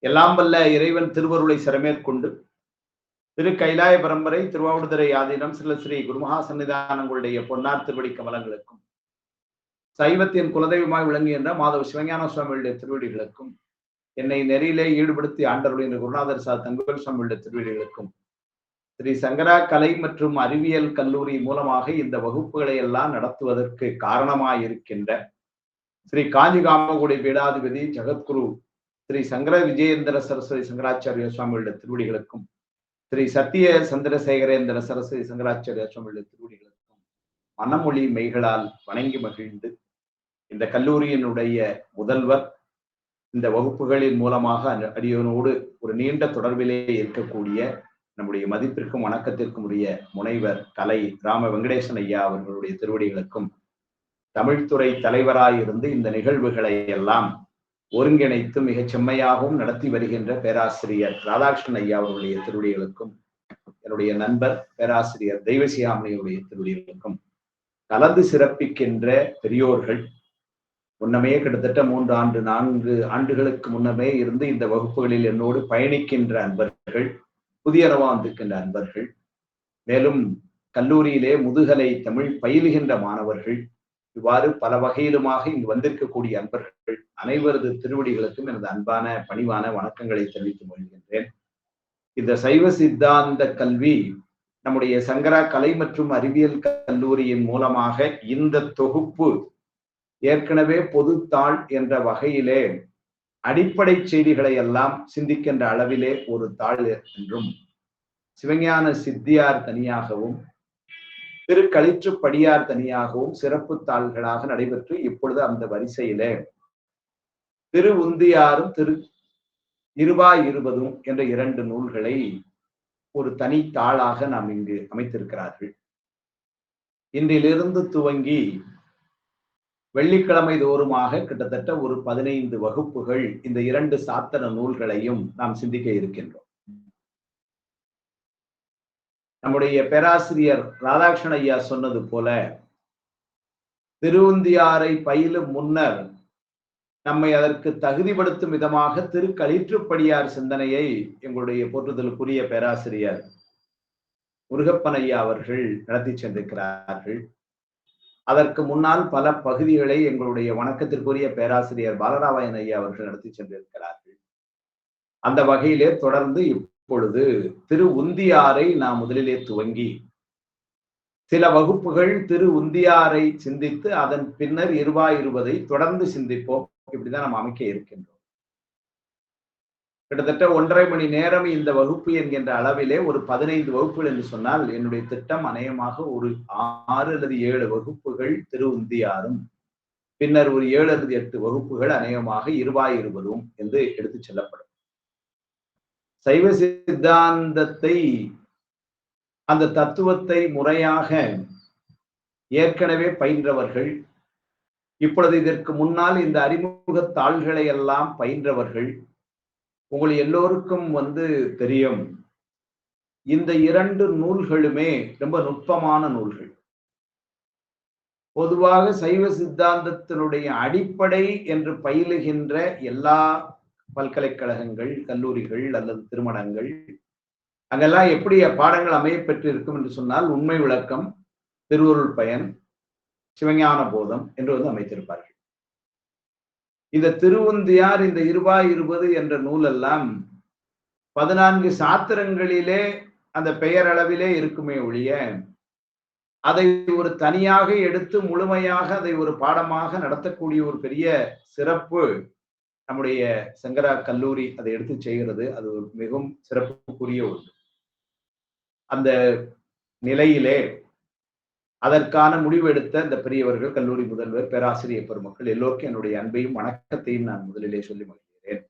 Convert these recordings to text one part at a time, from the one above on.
எல்லாம் வல்ல இறைவன் திருவருளை சிறமேற்கொண்டு திரு கைலாய பரம்பரை திருவாவடுதுறை ஆதீனம் ஸ்ரீ குருமகா சன்னிதானங்களுடைய பொன்னார் திருவடி கமலங்களுக்கும் சைவத்தின் குலதெய்வமாய் விளங்குகின்ற மாதவ சிவஞான சுவாமிகளுடைய திருவடிகளுக்கும் என்னை நெறியிலே ஈடுபடுத்தி ஆண்டருடைய குருநாதர் தங்கவேல் சுவாமிகளுடைய திருவடிகளுக்கும் ஸ்ரீ சங்கரா கலை மற்றும் அறிவியல் கல்லூரி மூலமாக இந்த வகுப்புகளை எல்லாம் நடத்துவதற்கு காரணமாயிருக்கின்ற ஸ்ரீ காஞ்சி காமகுடி பீடாதிபதி ஜெகத்குரு ஸ்ரீ சங்கர விஜயேந்திர சரஸ்வதி சங்கராச்சாரிய சுவாமிகளுடைய திருவடிகளுக்கும் ஸ்ரீ சத்திய சந்திரசேகரேந்திர சரஸ்வதி சங்கராச்சாரிய சுவாமிகளுடைய திருவடிகளுக்கும் மனமொழி மெய்களால் வணங்கி மகிழ்ந்து இந்த கல்லூரியினுடைய முதல்வர் இந்த வகுப்புகளின் மூலமாக அடியோனோடு ஒரு நீண்ட தொடர்பிலே இருக்கக்கூடிய நம்முடைய மதிப்பிற்கும் வணக்கத்திற்கும் உரிய முனைவர் கலை ராம வெங்கடேசன் ஐயா அவர்களுடைய திருவடிகளுக்கும் தமிழ்துறை தலைவராயிருந்து இந்த நிகழ்வுகளை எல்லாம் ஒருங்கிணைத்து மிகச் செம்மையாகவும் நடத்தி வருகின்ற பேராசிரியர் ராதாகிருஷ்ணன் ஐயா அவர்களுடைய திருவடிகளுக்கும் என்னுடைய நண்பர் பேராசிரியர் தெய்வசியாமணியுடைய திருவடிகளுக்கும் கலந்து சிறப்பிக்கின்ற பெரியோர்கள் முன்னமே கிட்டத்தட்ட 4 ஆண்டுகளுக்கு முன்னமே இருந்து இந்த வகுப்புகளில் என்னோடு பயணிக்கின்ற அன்பர்கள், புதியனவா வந்திருக்கின்ற அன்பர்கள், மேலும் கல்லூரியிலே முதுகலை தமிழ் பயிலுகின்ற மாணவர்கள், இவ்வாறு பல வகையிலுமாக இங்கு வந்திருக்கக்கூடிய அன்பர்கள் அனைவரது திருவடிகளுக்கும் எனது அன்பான பணிவான வணக்கங்களை தெரிவித்து மொழிகின்றேன். இந்த சைவ சித்தாந்த கல்வி நம்முடைய சங்கரா கலை மற்றும் அறிவியல் கல்லூரியின் மூலமாக இந்த தொகுப்பு ஏற்கனவே பொதுத்தாள் என்ற வகையிலே அடிப்படை செய்திகளை எல்லாம் சிந்திக்கின்ற அளவிலே ஒரு தாள் என்றும், சிவஞான சித்தியார் தனியாகவும் திருக்களிற்றுப்படியார் தனியாகவும் சிறப்பு தாள்களாக நடைபெற்று இப்பொழுது அந்த வரிசையிலே திரு உந்தியாரும் திரு இருபதும் என்ற 2 நூல்களை ஒரு தனி தாளாக நாம் இங்கு அமைத்திருக்கிறார்கள். இன்றிலிருந்து துவங்கி வெள்ளிக்கிழமை தோறுமாக கிட்டத்தட்ட ஒரு 15 வகுப்புகள் இந்த 2 சாத்திர நூல்களையும் நாம் சிந்திக்க இருக்கின்றோம். நம்முடைய பேராசிரியர் ராதாகிருஷ்ணன் ஐயா சொன்னது போல திருவுந்தியாரை பயிலும் முன்னர் நம்மை அதற்கு தகுதிப்படுத்தும் விதமாக திருக்களிற்றுப்படியார் சிந்தனையை எங்களுடைய போற்றுதலுக்குரிய பேராசிரியர் முருகப்பன் ஐயா அவர்கள் நடத்தி சென்றிருக்கிறார்கள். அதற்கு முன்னால் பல பகுதிகளை எங்களுடைய வணக்கத்திற்குரிய பேராசிரியர் பாலராமாயணன் ஐயா அவர்கள் நடத்தி சென்றிருக்கிறார்கள். அந்த வகையிலே தொடர்ந்து இப்பொழுது திரு உந்தியாரை நாம் முதலிலே துவங்கி சில வகுப்புகள் திரு உந்தியாரை சிந்தித்து அதன் பின்னர் 20 தொடர்ந்து சிந்திப்போம். இப்படிதான் நாம் அமைக்க இருக்கின்றோம். கிட்டத்தட்ட 1.5 மணி நேரம் இந்த வகுப்பு என்கின்ற அளவிலே ஒரு 15 வகுப்புகள் என்று சொன்னால் என்னுடைய திட்டம் அநேகமாக ஒரு 6 அல்லது 7 வகுப்புகள் திரு உந்தியாரும் பின்னர் ஒரு 7 அல்லது 8 வகுப்புகள் அநேகமாக 20 என்று எடுத்துச் செல்லப்படும். சைவ சித்தாந்தத்தை, அந்த தத்துவத்தை முறையாக ஏற்கனவே பயின்றவர்கள், இப்பொழுது இதற்கு முன்னால் இந்த அறிமுக தாள்களை எல்லாம் பயின்றவர்கள், உங்கள் எல்லோருக்கும் தெரியும். இந்த 2 நூல்களுமே ரொம்ப நுட்பமான நூல்கள். பொதுவாக சைவ சித்தாந்தத்தினுடைய அடிப்படை என்று பயிலுகின்ற எல்லா பல்கலைக்கழகங்கள், கல்லூரிகள் அல்லது திருமணங்கள், அங்கெல்லாம் எப்படி பாடங்கள் அமைய பெற்று இருக்கும் என்று சொன்னால் உண்மை விளக்கம், திருவருள் பயன், சிவஞான போதம் என்று அமைத்திருப்பார்கள். இந்த திருவுந்தியார் இந்த 20 என்ற நூலெல்லாம் 14 சாத்திரங்களிலே அந்த பெயரளவிலே இருக்குமே ஒழிய அதை ஒரு தனியாக எடுத்து முழுமையாக அதை ஒரு பாடமாக நடத்தக்கூடிய ஒரு பெரிய சிறப்பு நம்முடைய சங்கரா கல்லூரி அதை எடுத்து செய்கிறது. அது ஒரு மிகவும் சிறப்புக்குரிய ஒன்று. அந்த நிலையிலே அதற்கான முடிவு எடுத்த இந்த பெரியவர்கள், கல்லூரி முதல்வர், பேராசிரியர் பெருமக்கள் எல்லோருக்கும் என்னுடைய அன்பையும் வணக்கத்தையும் நான் முதலிலே சொல்லி மகிழ்கிறேன்.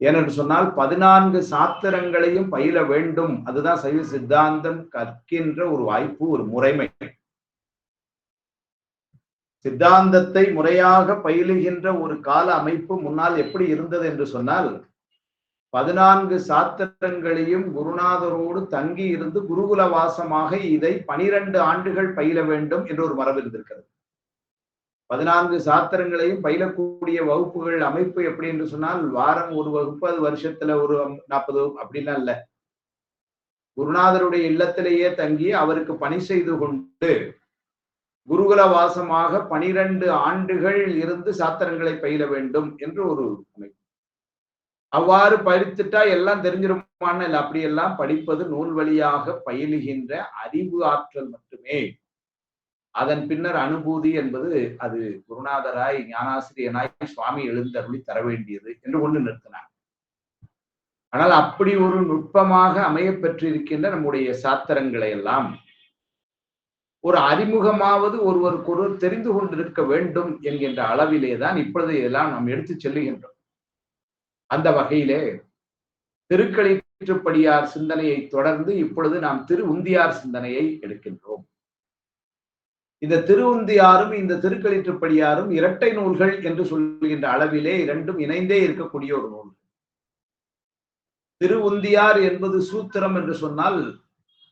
ஏனென்று சொன்னால் 14 சாத்திரங்களையும் பயில வேண்டும். அதுதான் சைவ சித்தாந்தம் கற்கின்ற ஒரு வாய்ப்பு, ஒரு முறைமை. சித்தாந்தத்தை முறையாக பயிலுகின்ற ஒரு கால அமைப்பு முன்னால் எப்படி இருந்தது என்று சொன்னால் 14 சாத்திரங்களையும் குருநாதரோடு தங்கி இருந்து குருகுல வாசமாக இதை 12 ஆண்டுகள் பயில வேண்டும் என்ற ஒரு மரபு இருந்திருக்கிறது. 14 சாத்திரங்களையும் பயிலக்கூடிய வகுப்புகள் அமைப்பு எப்படி என்று சொன்னால், வாரம் ஒரு வகுப்பு, அது வருஷத்துல ஒரு 40 அப்படிலாம் இல்ல. குருநாதருடைய இல்லத்திலேயே தங்கி அவருக்கு பணி செய்து கொண்டு குருகுல வாசமாக 12 ஆண்டுகள் இருந்து சாத்திரங்களை பயில வேண்டும் என்று ஒரு அமைப்பு. அவ்வாறு படித்துட்டா எல்லாம் தெரிஞ்சிருமான்னு இல்லை. அப்படியெல்லாம் படிப்பது நூல் வழியாக பயிலுகின்ற அறிவு ஆற்றல் மட்டுமே. அதன் பின்னர் அனுபூதி என்பது அது குருநாதராய் ஞானாசிரியனாய் சுவாமி எழுந்தருளி தர வேண்டியது என்று கொண்டு நிறுத்தினார். ஆனால் அப்படி ஒரு நுட்பமாக அமைய பெற்றிருக்கின்ற நம்முடைய சாத்திரங்களை எல்லாம் ஒரு அறிமுகமாவது ஒருவருக்கொருவர் தெரிந்து கொண்டிருக்க வேண்டும் என்கின்ற அளவிலே தான் இப்பொழுது இதெல்லாம் நாம் எடுத்து செல்லுகின்றோம். அந்த வகையிலே திருக்களிற்றுப்படியார் சிந்தனையை தொடர்ந்து இப்பொழுது நாம் திரு உந்தியார் சிந்தனையை எடுக்கின்றோம். இந்த திருவுந்தியாரும் இந்த திருக்களிற்றுப்படியாரும் இரட்டை நூல்கள் என்று சொல்கின்ற அளவிலே இரண்டும் இணைந்தே இருக்கக்கூடிய ஒரு நூல். திருவுந்தியார் என்பது சூத்திரம் என்று சொன்னால்,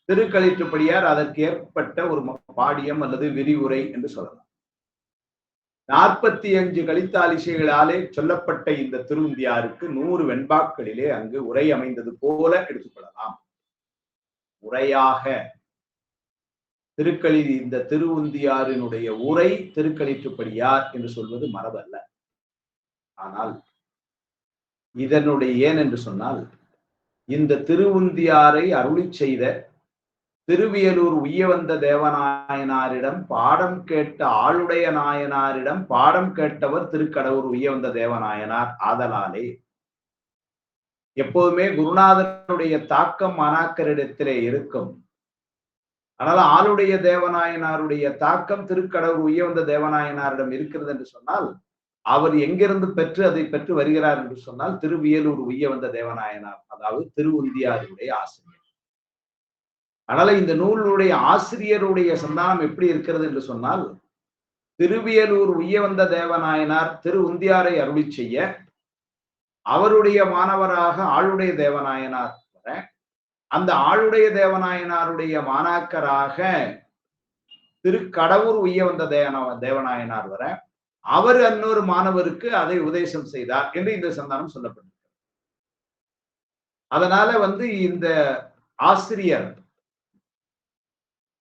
திருக்களிற்றுப்படியார் அதற்கு ஏற்பட்ட ஒரு பாடியம் அல்லது விரிவுரை என்று சொல்லலாம். 45 கலித்தாலிசைகளாலே சொல்லப்பட்ட இந்த திருவுந்தியாருக்கு 100 வெண்பாக்களிலே அங்கு உரை அமைந்தது போல எடுத்துக்கொள்ளலாம். உரையாக இந்த திருவுந்தியாரினுடைய உரை திருக்களிற்றுப்படியார் என்று சொல்வது மரபல்ல. ஆனால் இதனுடைய ஏன் என்று சொன்னால், இந்த திருவுந்தியாரை அருளி செய்த திருவியலூர் உய்யவந்த தேவநாயனாரிடம் பாடம் கேட்ட ஆளுடைய நாயனாரிடம் பாடம் கேட்டவர் திருக்கடவுர் உய்யவந்த தேவநாயனார் ஆதலாலே எப்போதுமே குருநாதனுடைய தாக்கம் மாணாக்கரிடத்திலே இருக்கும். ஆனால் ஆளுடைய தேவநாயனாருடைய தாக்கம் திருக்கடவுர் உய்யவந்த தேவநாயனாரிடம் இருக்கிறது என்று சொன்னால், அவர் எங்கிருந்து பெற்று அதை பெற்று வருகிறார் என்று சொன்னால், திருவியலூர் உய்யவந்த தேவநாயனார், அதாவது திருவுந்தியாருடைய ஆசிரியர். அதனால இந்த நூலுடைய ஆசிரியருடைய சந்தானம் எப்படி இருக்கிறது என்று சொன்னால், திருவியலூர் உய்யவந்த தேவநாயனார் திரு உந்தியாரை அருளி செய்ய அவருடைய மாணவராக ஆளுடைய தேவநாயனார் வர, அந்த ஆளுடைய தேவநாயனாருடைய மாணாக்கராக திருக்கடவுர் உய்யவந்த தேவநாயனார் வர, அவர் இன்னொரு மாணவருக்கு அதை உபதேசம் செய்தார் என்று இந்த சந்தானம் சொல்லப்பட்டிருக்கிறது. அதனால இந்த ஆசிரியர்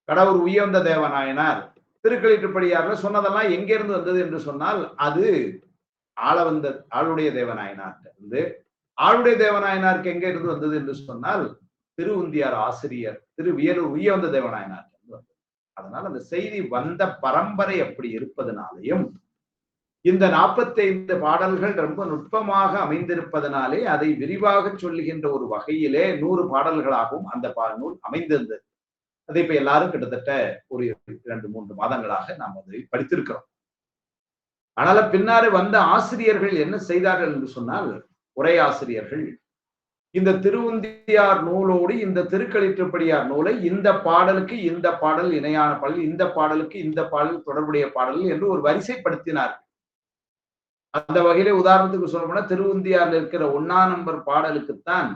கடவுர் உய்யவந்த தேவநாயனார் திருக்களிற்றுப்படியார்ல சொன்னதெல்லாம் எங்கிருந்து வந்தது என்று சொன்னால், அது ஆளுடைய தேவநாயனார் இருந்து, ஆளுடைய தேவநாயனாருக்கு எங்க இருந்து வந்தது என்று சொன்னால், திருவுந்தியார் ஆசிரியர் திருவியலூர் உய்யவந்த தேவநாயனார் வந்தது. அதனால அந்த செய்தி வந்த பரம்பரை அப்படி இருப்பதனாலையும், இந்த 45 பாடல்கள் ரொம்ப நுட்பமாக அமைந்திருப்பதனாலே அதை விரிவாக சொல்லுகின்ற ஒரு வகையிலே 100 பாடல்களாகவும் அந்த நூல் அமைந்திருந்தது. அதை இப்ப எல்லாரும் கிட்டத்தட்ட ஒரு 2-3 மாதங்களாக நாம் அதை படித்திருக்கிறோம். ஆனால பின்னாலே வந்த ஆசிரியர்கள் என்ன செய்தார்கள் என்று சொன்னால், உரையாசிரியர்கள் இந்த திருவுந்தியார் நூலோடு இந்த திருக்களிற்றுப்படியார் நூலை இந்த பாடலுக்கு இந்த பாடல் இணையான பாடல், இந்த பாடலுக்கு இந்த பாடல் தொடர்புடைய பாடல் என்று ஒரு வரிசைப்படுத்தினார்கள். அந்த வகையிலே உதாரணத்துக்கு சொல்லணும்னா, திருவுந்தியார்ல இருக்கிற 1ஆம் நம்பர் பாடலுக்குத்தான்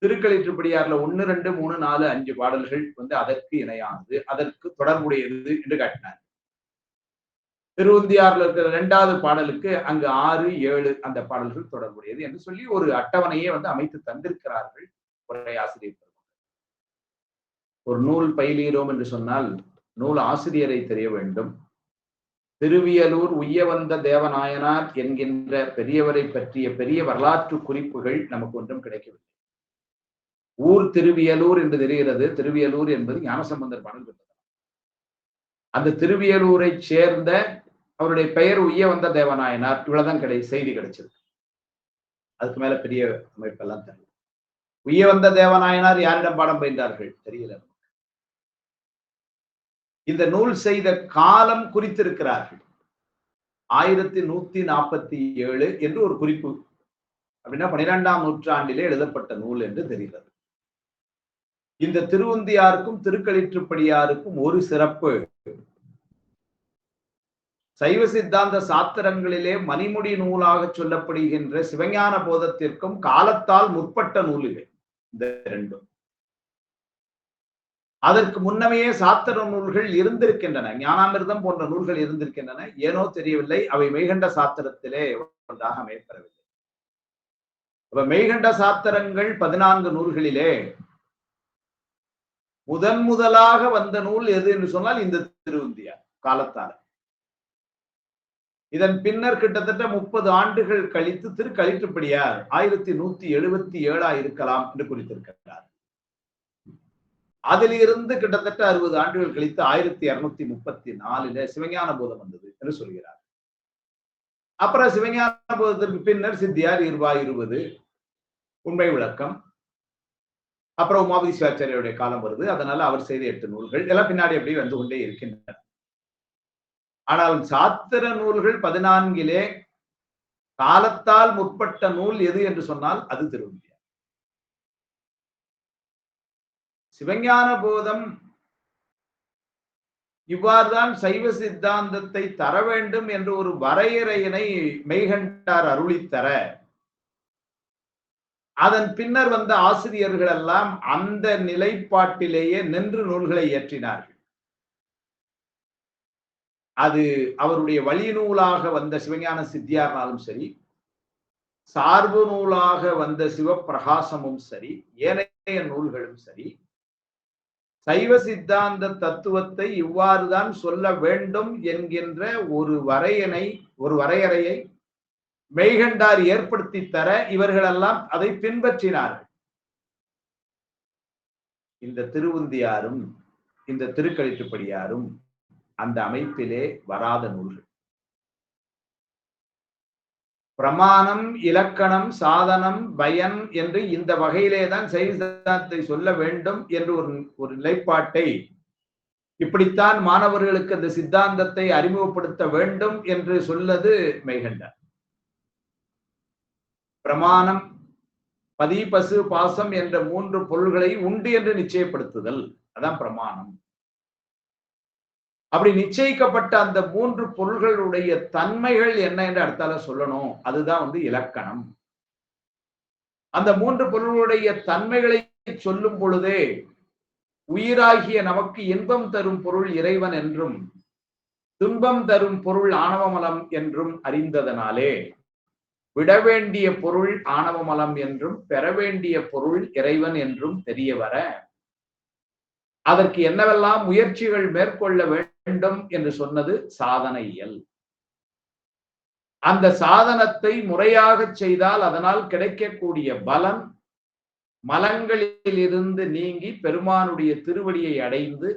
திருக்களிற்றுப்படியார்ல 1, 2, 3, 4, 5 பாடல்கள் அதற்கு இணையானது, அதற்கு தொடர்புடையது என்று காட்டினார். திருவுந்தியார்ல இருக்கிற 2வது பாடலுக்கு அங்கு 6, 7 அந்த பாடல்கள் தொடர்புடையது என்று சொல்லி ஒரு அட்டவணையை அமைத்து தந்திருக்கிறார்கள் உரையாசிரியர். ஒரு நூல் பயிலுகிறோம் என்று சொன்னால் நூல் ஆசிரியரை தெரிய வேண்டும். திருவியலூர் உய்யவந்த தேவநாயனார் என்கின்ற பெரியவரை பற்றிய பெரிய வரலாற்று குறிப்புகள் நமக்கு ஒன்றும் கிடைக்கவில்லை. ஊர் திருவியலூர் என்று தெரிகிறது. திருவியலூர் என்பது ஞானசம்பந்தர் பாடல் பெற்றது. அந்த திருவியலூரை சேர்ந்த அவருடைய பெயர் உய்யவந்த தேவநாயனார், இவ்வளவுதான் செய்தி கிடைச்சது. அதுக்கு மேல பெரிய அமைப்பெல்லாம் தெரியல. உய்யவந்த தேவநாயனார் யாரிடம் பாடம் பயின்றார்கள் தெரியல. இந்த நூல் செய்த காலம் குறித்திருக்கிறார்கள். 1147 என்று ஒரு குறிப்பு. அப்படின்னா 12ஆம் நூற்றாண்டிலே எழுதப்பட்ட நூல் என்று தெரிகிறது. இந்த திருவுந்தியாருக்கும் திருக்களிற்றுப்படியாருக்கும் ஒரு சிறப்பு, சைவ சித்தாந்த சாத்திரங்களிலே மணிமுடி நூலாக சொல்லப்படுகின்ற சிவஞான போதத்திற்கும் காலத்தால் முற்பட்ட நூல்கள் இந்த 2. அதற்கு முன்னமே சாத்திர நூல்கள் இருந்திருக்கின்றன, ஞானாமிர்தம் போன்ற நூல்கள் இருந்திருக்கின்றன. ஏனோ தெரியவில்லை, அவை மெய்கண்ட சாத்திரத்திலே ஒன்றாக அமையப்பெறவில்லை. மெய்கண்ட சாத்திரங்கள் 14 நூல்களிலே முதலாக வந்த நூல் எது என்று சொன்னால் இந்த திருவுந்தியார் காலத்தால். இதன் பின்னர் கிட்டத்தட்ட 30 ஆண்டுகள் கழித்து திருக்களிற்றுப்படியார் 1177 இருக்கலாம் என்று குறித்திருக்கிறார். அதிலிருந்து கிட்டத்தட்ட 60 ஆண்டுகள் கழித்து 1234 சிவஞான போதம் வந்தது என்று சொல்கிறார். அப்புறம் சிவஞான போதத்திற்கு பின்னர் சித்தியார் 20 உண்மை விளக்கம், அப்புறம் உமாபதி சிவாச்சாரியுடைய காலம் வருது. அதனால அவர் செய்த 8 நூல்கள் எல்லாம் பின்னாடி எப்படி வந்து கொண்டே இருக்கின்றன. ஆனால் சாத்திர நூல்கள் 14 காலத்தால் முற்பட்ட நூல் எது என்று சொன்னால் அது திருவுந்தியார். சிவஞான போதம் இவ்வாறுதான் சைவ சித்தாந்தத்தை தர வேண்டும் என்று ஒரு வரையறையினை மெய்கண்டார் அருளித்தர, அதன் பின்னர் வந்த ஆசிரியர்கள் எல்லாம் அந்த நிலைப்பாட்டிலேயே நின்று நூல்களை இயற்றினார்கள். அது அவருடைய வழி நூலாக வந்த சிவஞான சித்தியார்னாலும் சரி, சார்பு நூலாக வந்த சிவப்பிரகாசமும் சரி, ஏனைய நூல்களும் சரி, சைவ சித்தாந்த தத்துவத்தை இவ்வாறுதான் சொல்ல வேண்டும் என்கின்ற ஒரு வரையறையை மெய்கண்டார் ஏற்படுத்தி தர இவர்களெல்லாம் அதை பின்பற்றினார்கள். இந்த திருவுந்தியாரும் இந்த திருக்களிற்றுப்படியாரும் அந்த அமைப்பிலே வராத நூல்கள். பிரமாணம், இலக்கணம், சாதனம், பயன் என்று இந்த வகையிலே தான் சைவ சித்தாந்தத்தை சொல்ல வேண்டும் என்று ஒரு நிலைப்பாட்டை, இப்படித்தான் மாணவர்களுக்கு அந்த சித்தாந்தத்தை அறிமுகப்படுத்த வேண்டும் என்று சொல்லது மெய்கண்டார். பிரமாணம், பதி, பசு, பாசம் என்ற 3 பொருள்களை உண்டு என்று நிச்சயப்படுத்துதல், அதான் பிரமாணம். அப்படி நிச்சயிக்கப்பட்ட அந்த 3 பொருள்களுடைய தன்மைகள் என்ன என்று அடுத்தால சொல்லணும். அதுதான் இலக்கணம். அந்த 3 பொருள்களுடைய தன்மைகளை சொல்லும் பொழுதே உயிராகிய நமக்கு இன்பம் தரும் பொருள் இறைவன் என்றும், துன்பம் தரும் பொருள் ஆணவமலம் என்றும் அறிந்ததனாலே விட வேண்டிய பொருள் ஆணவமலம் என்றும் பெற வேண்டிய பொருள் இறைவன் என்றும் தெரிய வர, அதற்கு என்னவெல்லாம் முயற்சிகள் மேற்கொள்ள வேண்டும் என்று சொன்னது சாதன இயல். அந்த சாதனத்தை முறையாக செய்தால் அதனால் கிடைக்கக்கூடிய பலன் மலங்களில் இருந்து நீங்கி பெருமானுடைய திருவடியை அடைந்து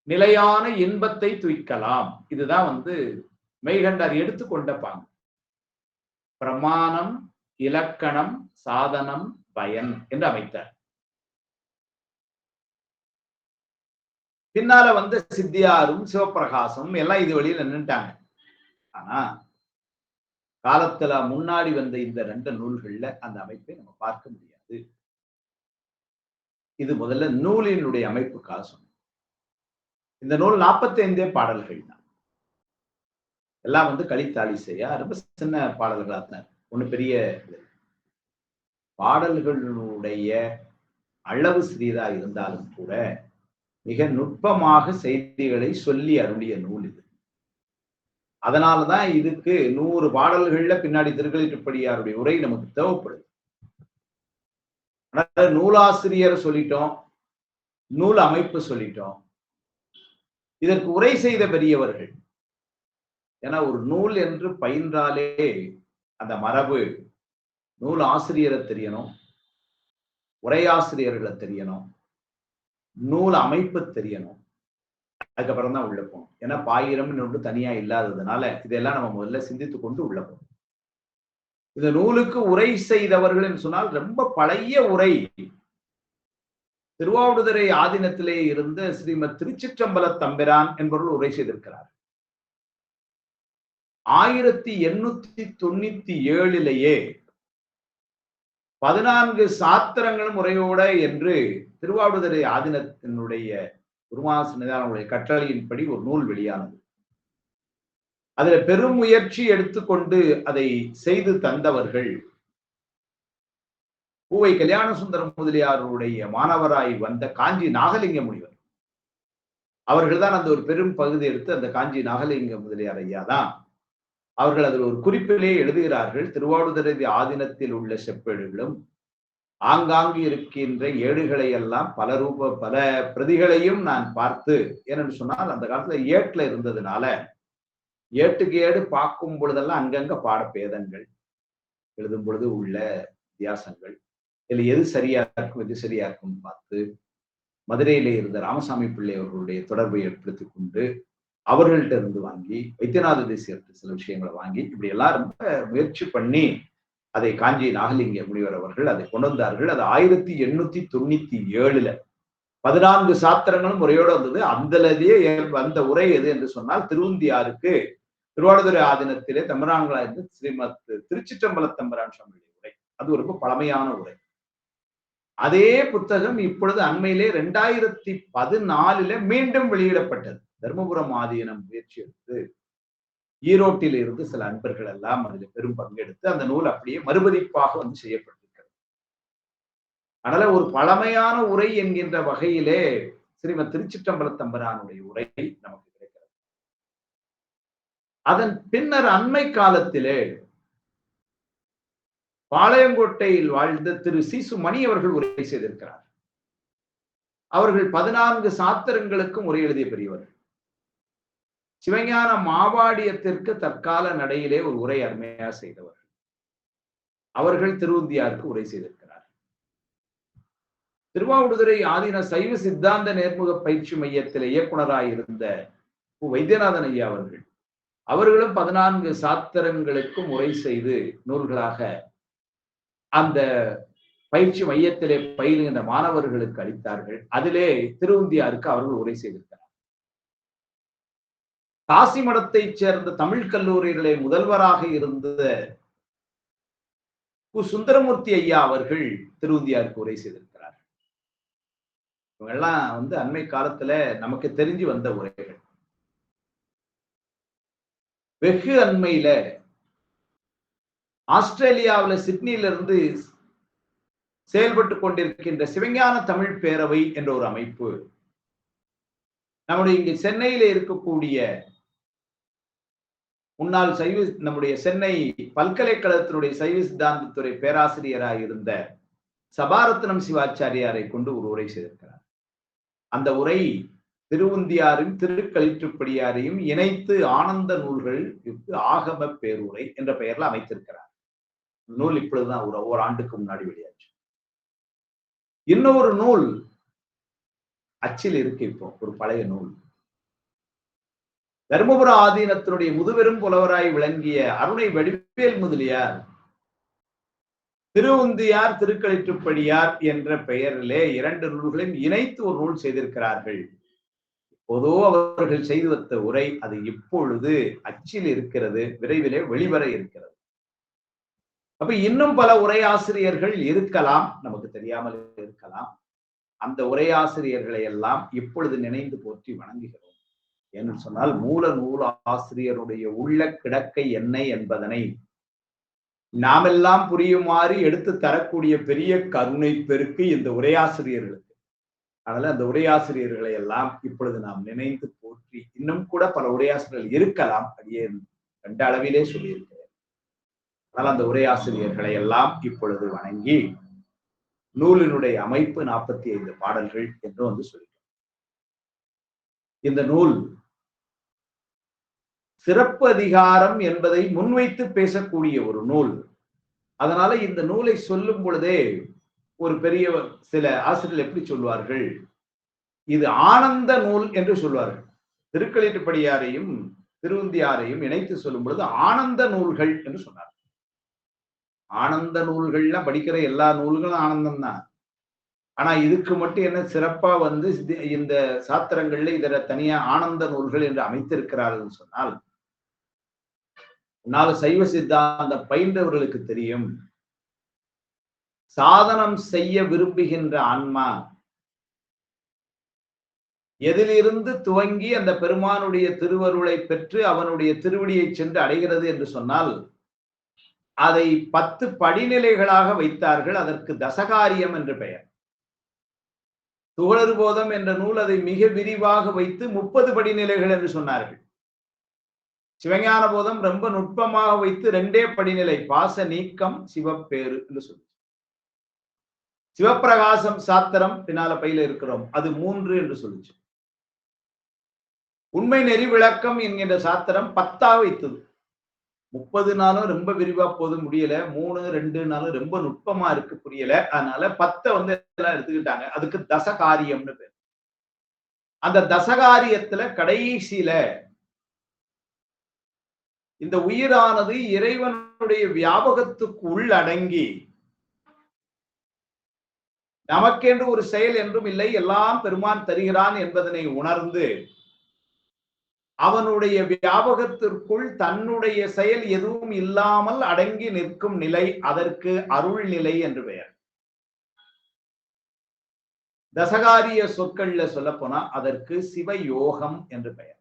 நிலையான இன்பத்தை துய்க்கலாம். இதுதான் மெய்கண்டார் எடுத்துக்கொண்ட பாங்கு. பிரமாணம், இலக்கணம், சாதனம், பயன் என்று அமைத்தார். பின்னால சித்தியாரும் சிவப்பிரகாசம் எல்லாம் இது வழியில் நின்றுட்டாங்க. ஆனா காலத்துல முன்னாடி வந்த இந்த 2 நூல்கள்ல அந்த அமைப்பை நம்ம பார்க்க முடியாது. இது முதல்ல நூலினுடைய அமைப்புக்காக சொன்னோம். இந்த நூல் 45 பாடல்கள் தான். எல்லாம் கலித்தாலிசையா ரொம்ப சின்ன பாடல்களா தான். ஒண்ணு பெரிய பாடல்களுடைய அளவு சிறியதா இருந்தாலும் கூட மிக நுட்பமாக செய்திகளை சொல்லி அருளிய நூல் இது. அதனாலதான் இதுக்கு 100 பாடல்கள்ல பின்னாடி திருக்களிற்றுப்படியாருடைய உரை நமக்கு தேவைப்படுது. நூலாசிரியர் சொல்லிட்டோம், நூல் அமைப்பு சொல்லிட்டோம், இதற்கு உரை செய்த பெரியவர்கள். ஏன்னா ஒரு நூல் என்று பயின்றாலே அந்த மரபு நூல் ஆசிரியரை தெரியணும், உரையாசிரியர்களை தெரியணும், நூல் அமைப்பு தெரியணும், அதுக்கப்புறம் தான் உள்ள போகணும். ஏன்னா பாயிரம் ஒன்று தனியா இல்லாததுனால இதெல்லாம் நம்ம முதல்ல சிந்தித்து கொண்டு உள்ள போகணும். இந்த நூலுக்கு உரை செய்தவர்கள் என்று சொன்னால் ரொம்ப பழைய உரை. திருவாவடுதுறை ஆதீனத்திலே இருந்த ஸ்ரீமத் திருச்சிற்றம்பல தம்பிரான் என்பவர்கள் உரை செய்திருக்கிறார். 1897 14 சாத்திரங்களும் முறையோட என்று திருவாவடுதுறை ஆதீனத்தினுடைய குருமாசனுடைய கட்டளையின்படி ஒரு நூல் வெளியானது. அதுல பெரும் முயற்சி எடுத்துக்கொண்டு அதை செய்து தந்தவர்கள் பூவை கல்யாண சுந்தரம் முதலியாருடைய மாணவராய் வந்த காஞ்சி நாகலிங்க முனிவர் அவர்கள் தான் அந்த ஒரு பெரும் பகுதி எடுத்து அந்த காஞ்சி நாகலிங்க முதலியார் ஐயா தான் அவர்கள் அதில் ஒரு குறிப்பிலே எழுதுகிறார்கள். திருவாவடுதுறை ஆதீனத்தில் உள்ள செப்பேடுகளும் ஆங்காங்கு இருக்கின்ற ஏடுகளை எல்லாம் பல பிரதிகளையும் நான் பார்த்து, ஏனென்று சொன்னால் அந்த காலத்துல ஏட்டுல இருந்ததுனால ஏட்டுக்கு ஏடு பார்க்கும் பொழுதெல்லாம் அங்கங்க பாடபேதங்கள் எழுதும் பொழுது உள்ள வித்தியாசங்கள், இதுல எது சரியா இருக்கும் எது சரியா இருக்கும்னு பார்த்து மதுரையிலே இருந்த ராமசாமி பிள்ளை அவர்களுடைய தொடர்பை ஏற்படுத்திக் கொண்டு அவர்கள்ட்ட இருந்து வாங்கி வைத்தியநாத தேசியர்கிட்ட சில விஷயங்களை வாங்கி இப்படி எல்லாம் ரொம்ப முயற்சி பண்ணி அதை காஞ்சி நாகலிங்க முனிவர் அவர்கள் அதை கொண்டு வந்தார்கள். அது 1897 14 சாத்திரங்களும் முறையோடு வந்தது. அந்தலதையே அந்த உரை எது என்று சொன்னால் திருவுந்தியாருக்கு திருவாவடுதுறை ஆதீனத்திலே தம்பரான்களா இருந்து ஸ்ரீமத் திருச்சிற்றம்பல தம்பரான் சுவாமியுடைய உரை. அது ரொம்ப பழமையான உரை. அதே புத்தகம் இப்பொழுது அண்மையிலே 2014 மீண்டும் வெளியிடப்பட்டது. தர்மபுரம் ஆதீனம் முயற்சி எடுத்து ஈரோட்டில் இருந்து சில அன்பர்கள் எல்லாம் அதில் பெரும் பங்கெடுத்து அந்த நூல் அப்படியே மறுபதிப்பாக வந்து செய்யப்பட்டிருக்கிறது. அதனால ஒரு பழமையான உரை என்கின்ற வகையிலே ஸ்ரீமத் திருச்சிற்றம்பல தம்பரானுடைய உரை நமக்கு கிடைக்கிறது. அதன் பின்னர் அண்மை காலத்திலே பாளையங்கோட்டையில் வாழ்ந்த திரு சீசு மணி அவர்கள் உரை செய்திருக்கிறார். அவர்கள் 14 சாத்திரங்களுக்கும் உரை எழுதிய பெரியவர்கள். சிவஞான மாவாடியத்திற்கு தற்கால நடையிலே ஒரு உரை அருமையா செய்தவர்கள். அவர்கள் திருவுந்தியாருக்கு உரை செய்திருக்கிறார். திருவாவடுதுறை ஆதீன சைவ சித்தாந்த நேர்முக பயிற்சி மையத்தில் இயக்குனராய் இருந்த வைத்தியநாதன் ஐயா அவர்களும் 14 சாத்திரங்களுக்கும் உரை செய்து நூல்களாக அந்த பயிற்சி மையத்திலே பயிலுகின்ற மாணவர்களுக்கு அளித்தார்கள். அதிலே திருவுந்தியாருக்கு அவர்கள் உரை செய்திருக்கிறார். காசி மடத்தைச் சேர்ந்த தமிழ் கல்லூரிகளே முதல்வராக இருந்த சுந்தரமூர்த்தி ஐயா அவர்கள் திருவுந்தியாருக்கு உரை செய்திருக்கிறார். இவங்கெல்லாம் அண்மை காலத்துல நமக்கு தெரிஞ்சு வந்த உரைகள். வெகு அண்மையில ஆஸ்திரேலியாவில் சிட்னியில இருந்து செயல்பட்டு கொண்டிருக்கின்ற சிவஞான தமிழ் பேரவை என்ற ஒரு அமைப்பு நம்முடைய இங்கு சென்னையில இருக்கக்கூடிய முன்னாள் நம்முடைய சென்னை பல்கலைக்கழகத்தினுடைய சைவ சித்தாந்தத்துறை பேராசிரியராக இருந்த சபாரத்னம் சிவாச்சாரியாரை கொண்டு ஒரு உரை செய்திருக்கிறார். அந்த உரை திருவுந்தியாரையும் திருக்களிற்றுப்படியாரையும் இணைத்து ஆனந்த நூல்கள் ஆகம பேருரை என்ற பெயர்ல அமைத்திருக்கிறார். நூல் இப்பொழுதுதான் ஒரு ஆண்டுக்கு முன்னாடி வெளியாச்சு. இன்னொரு நூல் அச்சில் இருக்கு. இப்போ ஒரு பழைய நூல் தர்மபுர ஆதீனத்தினுடைய முதுபெரும் புலவராய் விளங்கிய அருணை வடிவேல் முதலியார் திருவுந்தியார் திருக்களிற்றுப்படியார் என்ற பெயரிலே 2 நூல்களையும் இணைத்து ஒரு நூல் செய்திருக்கிறார்கள். பொதோ அவர்கள் செய்து வந்த உரை அது இப்பொழுது அச்சில் இருக்கிறது, விரைவிலே வெளிவர இருக்கிறது. அப்ப இன்னும் பல உரையாசிரியர்கள் இருக்கலாம், நமக்கு தெரியாமல் இருக்கலாம். அந்த உரையாசிரியர்களை எல்லாம் இப்பொழுது நினைந்து போற்றி வணங்குகிறோம். என்று சொன்னால் மூல நூல் ஆசிரியருடைய உள்ள கிடக்கை என்ன என்பதனை நாமெல்லாம் புரியுமாறு எடுத்து தரக்கூடிய பெரிய கருணை பெருக்கு இந்த உரையாசிரியர்களுக்கு. அதனால அந்த உரையாசிரியர்களை எல்லாம் இப்பொழுது நாம் நினைந்து போற்றி, இன்னும் கூட பல உரையாசிரியர்கள் இருக்கலாம், அடியே 2 அளவிலே சொல்லியிருக்கிறேன். அதனால் அந்த உரையாசிரியர்களை எல்லாம் இப்பொழுது வணங்கி நூலினுடைய அமைப்பு 45 பாடல்கள் என்று சொல்லிட்டோம். இந்த நூல் சிறப்பு அதிகாரம் என்பதை முன்வைத்து பேசக்கூடிய ஒரு நூல். அதனால இந்த நூலை சொல்லும் பொழுதே ஒரு பெரிய சில ஆசிரியர்கள் எப்படி சொல்வார்கள், இது ஆனந்த நூல் என்று சொல்வார்கள். திருக்களிற்றுப்படியாரையும் திருவுந்தியாரையும் இணைத்து சொல்லும் பொழுது ஆனந்த நூல்கள் என்று சொன்னார். ஆனந்த நூல்கள்லாம் படிக்கிற எல்லா நூல்களும் ஆனந்தம் தான். ஆனா இதுக்கு மட்டும் என்ன சிறப்பா இந்த சாத்திரங்கள்ல இதர தனியா ஆனந்த நூல்கள் என்று அமைத்திருக்கிறார்கள் சொன்னால், சைவ சித்தாந்தம் பயின்றவர்களுக்கு தெரியும், சாதனம் செய்ய விரும்புகின்ற ஆன்மா எதிலிருந்து துவங்கி அந்த பெருமானுடைய திருவருளை பெற்று அவனுடைய திருவடியை சென்று அடைகிறது என்று சொன்னால், அதை 10 படிநிலைகளாக வைத்தார்கள். அதற்கு தசகாரியம் என்று பெயர். துகளறுபோதம் என்ற நூல் அதை மிக விரிவாக வைத்து 30 படிநிலைகள் என்று சொன்னார்கள். சிவஞான போதம் ரொம்ப நுட்பமாக வைத்து 2 படிநிலை, பாச நீக்கம் சிவப்பேறு என்று சொல்லி. சிவப்பிரகாசம் சாத்திரம் பின்னால பையில இருக்கிறோம், அது 3 என்று சொல்லிச்சு. உண்மை நெறி விளக்கம் என்கின்ற சாத்திரம் 10 வைத்தது. 30 நாளும் ரொம்ப விரிவா போது முடியல, 3, 2 நாளும் ரொம்ப நுட்பமா இருக்கு, புரியல. அதனால 10 எல்லாம் எடுத்துக்கிட்டாங்க. அதுக்கு தசகாரியம்னு பேர். அந்த தசகாரியத்துல கடைசியில இந்த உயிரானது இறைவனுடைய வியாபகத்துக்கு உள்ளடங்கி நமக்கென்று ஒரு செயல் என்றும் இல்லை, எல்லாம் பெருமான் தருகிறான் என்பதனை உணர்ந்து அவனுடைய வியாபகத்திற்குள் தன்னுடைய செயல் எதுவும் இல்லாமல் அடங்கி நிற்கும் நிலை, அதற்கு அருள் நிலை என்று பெயர். தசகாரிய சொற்கள்ல சொல்ல போனா அதற்கு சிவயோகம் என்று பெயர்.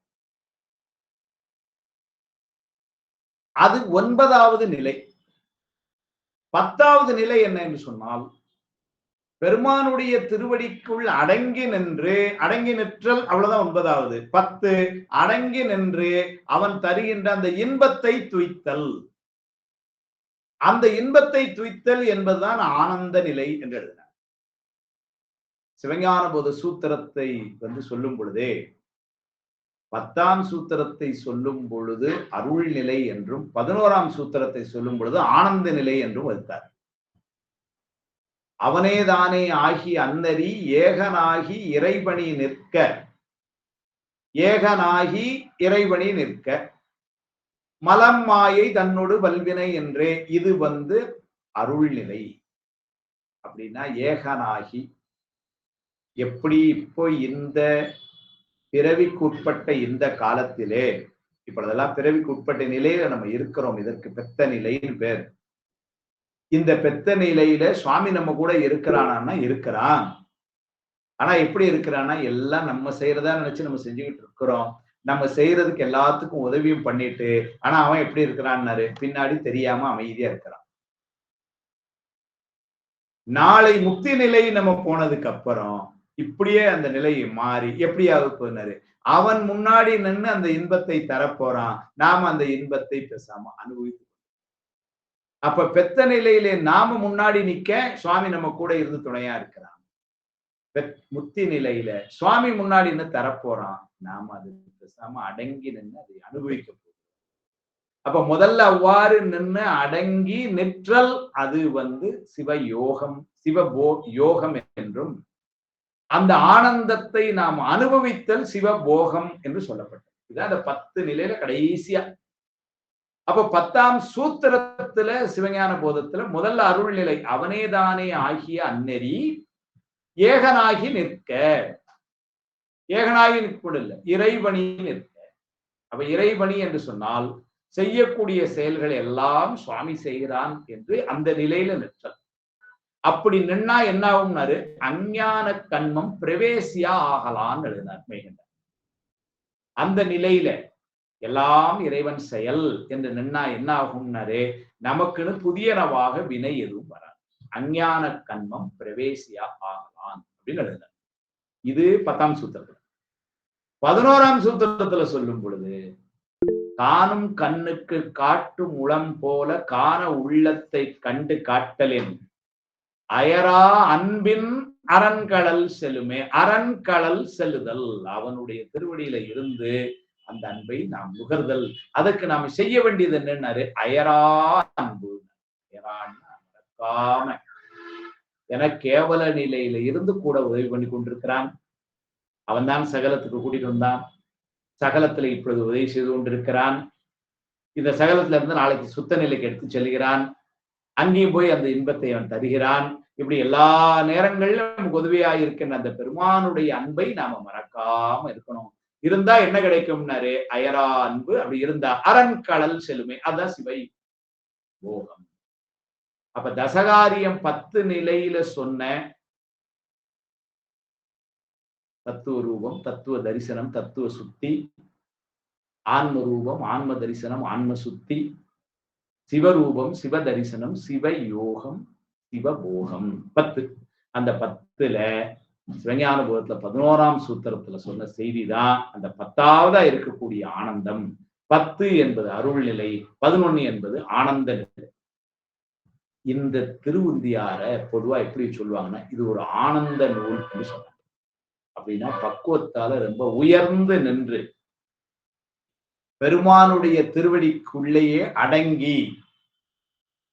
அது 9வது நிலை. 10வது நிலை என்ன என்று சொன்னால், பெருமானுடைய திருவடிக்குள் அடங்கி நின்று, அடங்கி நிற்றல், அவ்வளவுதான் 9வது. 10 அடங்கி நின்று அவன் தருகின்ற அந்த இன்பத்தை துய்த்தல். அந்த இன்பத்தை துய்த்தல் என்பதுதான் ஆனந்த நிலை என்று எழுதினார். சிவஞான போத சூத்திரத்தை சொல்லும் பொழுதே 10ஆம் சூத்திரத்தை சொல்லும் பொழுது அருள் நிலை என்றும் 11ஆம் சூத்திரத்தை சொல்லும் பொழுது ஆனந்த நிலை என்றும் வைத்தார். அவனே தானே ஆகி அன்னரி ஏகனாகி இறைவனி நிற்க, ஏகனாகி இறைவனி நிற்க, மலம் மாயை தன்னோடு வல்வினை என்றே. இது அருள்நிலை. அப்படின்னா ஏகனாகி, எப்படி இப்போ இந்த பிறவிக்குட்பட்ட இந்த காலத்திலே, இப்பொழுதெல்லாம் பிறவிக்கு உட்பட்ட நிலையில நம்ம இருக்கிறோம், இதற்கு பெத்த நிலைன்னு பேர். இந்த பெத்த நிலையில சுவாமி நம்ம கூட இருக்கிறானா? இருக்கிறான். ஆனா எப்படி இருக்கிறான்னா, எல்லாம் நம்ம செய்யறதா நினைச்சு நம்ம செஞ்சுக்கிட்டு இருக்கிறோம். நம்ம செய்யறதுக்கு எல்லாத்துக்கும் உதவியும் பண்ணிட்டு, ஆனா அவன் எப்படி இருக்கிறான்னாரு, பின்னாடி தெரியாம அமைதியா இருக்கிறான். நாளை முக்தி நிலை நம்ம போனதுக்கு அப்புறம் இப்படியே அந்த நிலையை மாறி எப்படியாவது போனாரு, அவன் முன்னாடி நின்று அந்த இன்பத்தை தரப்போறான், நாம அந்த இன்பத்தை பேசாம அனுபவித்து. அப்ப பெத்த நிலையிலே நாம முன்னாடி நிக்க சுவாமி நம்ம கூட இருந்து துணையா இருக்கிறான். முக்தி நிலையில சுவாமி முன்னாடி நின்று தரப்போறான், நாம அது பேசாம அடங்கி நின்று அதை அனுபவிக்க போறோம். அப்ப முதல்ல அவ்வாறு நின்று அடங்கி நிற்றல், அது சிவயோகம், யோகம் என்றும், அந்த ஆனந்தத்தை நாம் அனுபவித்தல் சிவபோகம் என்று சொல்லப்பட்டது. இதான் அந்த 10 நிலையில கடைசியா. அப்ப 10ஆம் சூத்திரத்துல சிவஞான போதத்துல முதல்ல அருள் நிலை, அவனே தானே ஆகிய அந்நெறி ஏகனாகி நிற்க. ஏகனாகி நிற்பதில்ல, இறைவனி நிற்க. அப்ப இறைவனி என்று சொன்னால் செய்யக்கூடிய செயல்கள் எல்லாம் சுவாமி செய்கிறான் என்று அந்த நிலையில நிற்றல். அப்படி நின்னா என்ன ஆகும்னாரு, அஞ்ஞான கண்மம் பிரவேசியா ஆகலான்னு எழுதினார் மெய்கண்டார். அந்த நிலையில எல்லாம் இறைவன் செயல் என்று நின்னா என்ன ஆகும்னாரு, நமக்குன்னு புதியனவாக வினை எதுவும் வராது. அஞ்ஞான கண்மம் பிரவேசியா ஆகலான் அப்படின்னு எழுதினார். இது 10ஆம் சூத்திரத்துல. 11ஆம் சூத்திரத்துல சொல்லும் பொழுது, காணும் கண்ணுக்கு காட்டும் உளம் போல காண உள்ளத்தை கண்டு காட்டலின் அயரா அன்பின் அரண்கடல் செல்லுமே. அரண்கடல் செல்லுதல், அவனுடைய திருவடியில இருந்து அந்த அன்பை நாம் நுகர்தல். அதுக்கு நாம செய்ய வேண்டியது என்னன்னாரு, அயரா அன்பு. மறக்காம என கேவல நிலையில இருந்து கூட உதவி பண்ணி கொண்டிருக்கிறான். அவன் தான் சகலத்துக்கு கூட்டிட்டு வந்தான். சகலத்துல இப்பொழுது உதவி செய்து கொண்டிருக்கிறான். இந்த சகலத்துல இருந்து நாளைக்கு சுத்த நிலைக்கு எடுத்து செல்கிறான். அங்கேயும் போய் அந்த இன்பத்தை அவன் தருகிறான். இப்படி எல்லா நேரங்களிலும் நமக்கு உதவியாக இருக்கின்ற அந்த பெருமானுடைய அன்பை நாம மறக்காம இருக்கணும். இருந்தா என்ன கிடைக்கும்னாரு, அயரா அன்பு. அப்படி இருந்தா அரண்கடல் செல்லுமே. அதான் சிவை போகம். அப்ப தசகாரியம் 10 நிலையில சொன்ன தத்துவ ரூபம், தத்துவ தரிசனம், தத்துவ சுத்தி, ஆன்ம ரூபம், ஆன்ம தரிசனம், ஆன்ம சுத்தி, சிவரூபம், சிவ தரிசனம், சிவ யோகம், சிவபோகம் 10. அந்த 10ல சிவஞான போதத்துல 11ஆம் சூத்திரத்துல சொன்ன செய்திதான் அந்த 10ஆவதா இருக்கக்கூடிய ஆனந்தம். 10 என்பது அருள்நிலை, 11 என்பது ஆனந்த நிலை. இந்த திருவுந்தியார பொதுவா எப்படி சொல்லுவாங்கன்னா, இது ஒரு ஆனந்த நூல் என்று சொன்னாங்க. அப்படின்னா பக்குவத்தால ரொம்ப உயர்ந்து நின்று பெருமானுடைய திருவடிக்குள்ளேயே அடங்கி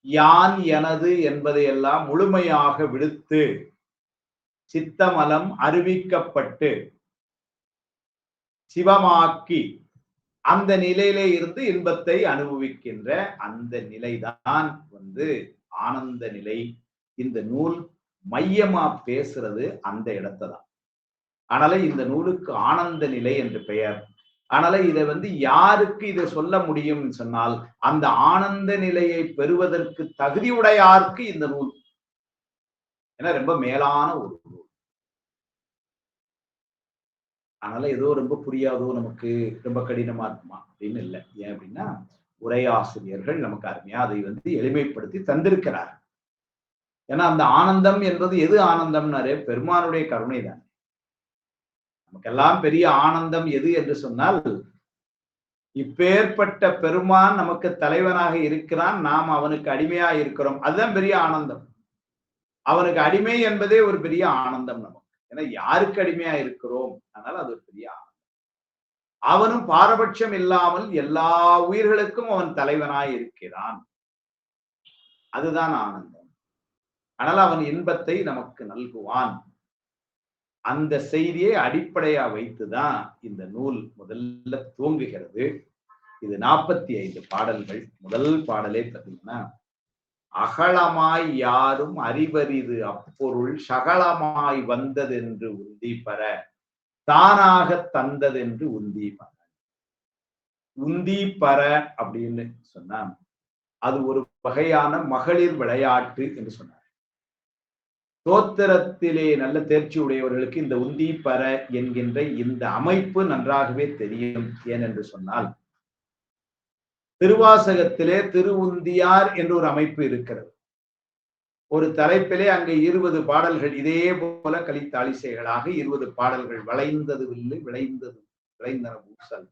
யான் எனது என்பதையெல்லாம் முழுமையாக விடுத்து சித்தமலம் அறிவிக்கப்பட்டு சிவமாக்கி அந்த நிலையிலே இருந்து இன்பத்தை அனுபவிக்கின்ற அந்த நிலைதான் ஆனந்த நிலை. இந்த நூல் மையமா பேசுறது அந்த இடத்தான். அதனால இந்த நூலுக்கு ஆனந்த நிலை என்று பெயர். அதனால இதை யாருக்கு இதை சொல்ல முடியும் சொன்னால், அந்த ஆனந்த நிலையை பெறுவதற்கு தகுதியுடையாருக்கு இந்த நூல். ஏன்னா ரொம்ப மேலான ஒரு நூல். அதனால ஏதோ ரொம்ப புரியாதோ, நமக்கு ரொம்ப கடினமா இருக்குமா அப்படின்னு இல்லை. ஏன் அப்படின்னா உரையாசிரியர்கள் நமக்கு அருமையா அதை எளிமைப்படுத்தி தந்திருக்கிறார். ஏன்னா அந்த ஆனந்தம் என்பது எது ஆனந்தம்னாரு? பெருமானுடைய கருணை தான். நமக்கெல்லாம் பெரிய ஆனந்தம் எது என்று சொன்னால், இப்பேற்பட்ட பெருமான் நமக்கு தலைவனாக இருக்கிறான், நாம் அவனுக்கு அடிமையா இருக்கிறோம். அதுதான் பெரிய ஆனந்தம். அவனுக்கு அடிமை என்பதே ஒரு பெரிய ஆனந்தம் நமக்கு. ஏன்னா யாருக்கு அடிமையா இருக்கிறோம், அதனால அது ஒரு பெரிய ஆனந்தம். அவனும் பாரபட்சம் இல்லாமல் எல்லா உயிர்களுக்கும் அவன் தலைவனாய் இருக்கிறான். அதுதான் ஆனந்தம். அதனால அவன் இன்பத்தை நமக்கு நல்குவான். அந்த செய்தியை அடிப்படையா வைத்துதான் இந்த நூல் முதல்ல துவங்குகிறது. இது 45 பாடல்கள். முதல் பாடலே பார்த்தீங்கன்னா, அகலமாய் யாரும் அறிவரிது அப்பொருள் சகலமாய் வந்ததென்று உந்தி பெற தானாக தந்ததென்று உந்தி பெற. உந்தி பெற அப்படின்னு சொன்னா அது ஒரு வகையான மகளிர் விளையாட்டு என்று சொன்னார். தோத்திரத்திலே நல்ல தேர்ச்சி உடையவர்களுக்கு இந்த உந்தி பெற என்கின்ற இந்த அமைப்பு நன்றாகவே தெரியும். ஏனென்று சொன்னால், திருவாசகத்திலே திருவுந்தியார் என்று ஒரு அமைப்பு இருக்கிறது. ஒரு தலைப்பிலே அங்கே 20 பாடல்கள் இதே போல கலித்தாளிசைகளாக 20 பாடல்கள். வளைந்தது வில்லு விளைந்தது விளைந்தன ஊசல்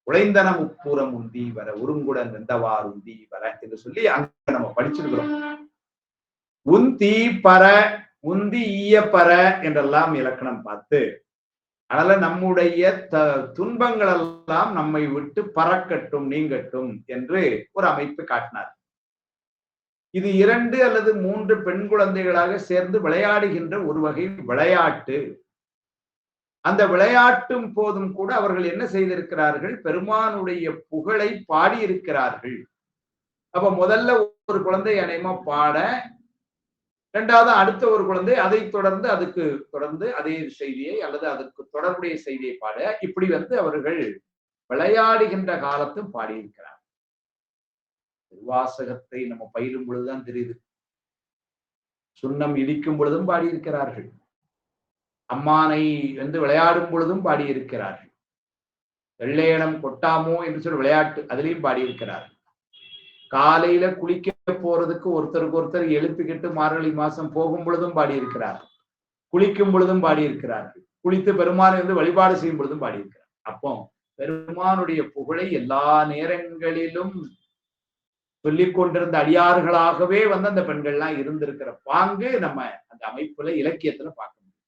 உழைந்தன முப்புறம் உந்தி வர உருங்குடன் வெந்தவார் உந்தி வர என்று சொல்லி அங்க நம்ம படிச்சிருக்கிறோம். உந்தி பர உந்தி ஈயப்பற என்றெல்லாம் இலக்கணம் பார்த்து, அதனால நம்முடைய துன்பங்கள் எல்லாம் நம்மை விட்டு பறக்கட்டும், நீங்கட்டும் என்று ஒரு அமைப்பு காட்டினார். இது 2 அல்லது 3 பெண் குழந்தைகளாக சேர்ந்து விளையாடுகின்ற ஒரு வகை விளையாட்டு. அந்த விளையாட்டும் போதும் கூட அவர்கள் என்ன செய்திருக்கிறார்கள்? பெருமானுடைய புகழை பாடியிருக்கிறார்கள். அப்ப முதல்ல ஒரு குழந்தை அநேகமா பாட, இரண்டாவது அடுத்த ஒரு குழந்தை அதை தொடர்ந்து அதுக்கு தொடர்ந்து அதே செய்தியை அல்லது அதுக்கு தொடர்புடைய செய்தியை பாட, இப்படி அவர்கள் விளையாடுகின்ற காலத்தும் பாடியிருக்கிறார். திருவாசகத்தை நம்ம பயிலும் பொழுதுதான் தெரியுது. சுண்ணம் இடிக்கும் பொழுதும் பாடியிருக்கிறார்கள். அம்மானை விளையாடும் பொழுதும் பாடியிருக்கிறார்கள். வெள்ளையனம் கொட்டாமோ என்று சொல்லி விளையாட்டு அதிலையும் பாடியிருக்கிறார்கள். காலையில குளிக்க போறதுக்கு ஒருத்தருக்கு ஒருத்தர் எழுப்பிக்கிட்டு மார்கழி மாசம் போகும் பொழுதும் பாடியிருக்கிறார்கள். குளிக்கும் பொழுதும் பாடியிருக்கிறார்கள். குளித்து பெருமானை வழிபாடு செய்யும் பொழுதும் பாடியிருக்கிறார். அப்போ பெருமானுடைய புகழை எல்லா நேரங்களிலும் சொல்லிக் கொண்டிருந்த அடியார்களாகவே அந்த பெண்கள்லாம் இருந்திருக்கிற பாங்கு நம்ம அந்த அமைப்புல இலக்கியத்துல பார்க்க முடியும்.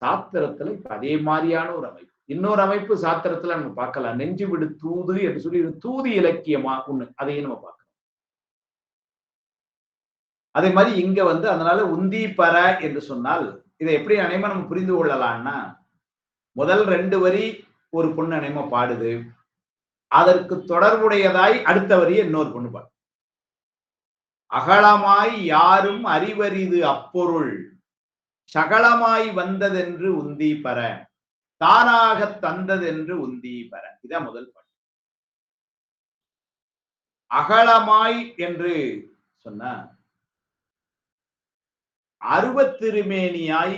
சாத்திரத்துல இப்ப அதே மாதிரியான ஒரு அமைப்பு. இன்னொரு அமைப்பு சாத்திரத்துல நம்ம பார்க்கலாம். நெஞ்சு விடு தூது என்று சொல்லி தூது இலக்கியமா ஒண்ணு, அதையும் நம்ம பார்க்கலாம். அதே மாதிரி இங்க அதனால உந்தி பர என்று சொன்னால் இதை எப்படி அனைமா நம்ம புரிந்து கொள்ளலாம்னா, முதல் 2 வரி ஒரு பொண்ணு அனைமா பாடுது, அதற்கு தொடர்புடையதாய் அடுத்த வரியை இன்னொரு பொண்ணு பாடு. அகலமாய் யாரும் அறிவரிது அப்பொருள் சகலமாய் வந்ததென்று உந்தி பெற தானாக தந்ததென்று உந்தி பெற. இதான் முதல் பாட்டு. அகலமாய் என்று சொன்ன அருவத்திருமேனியாய்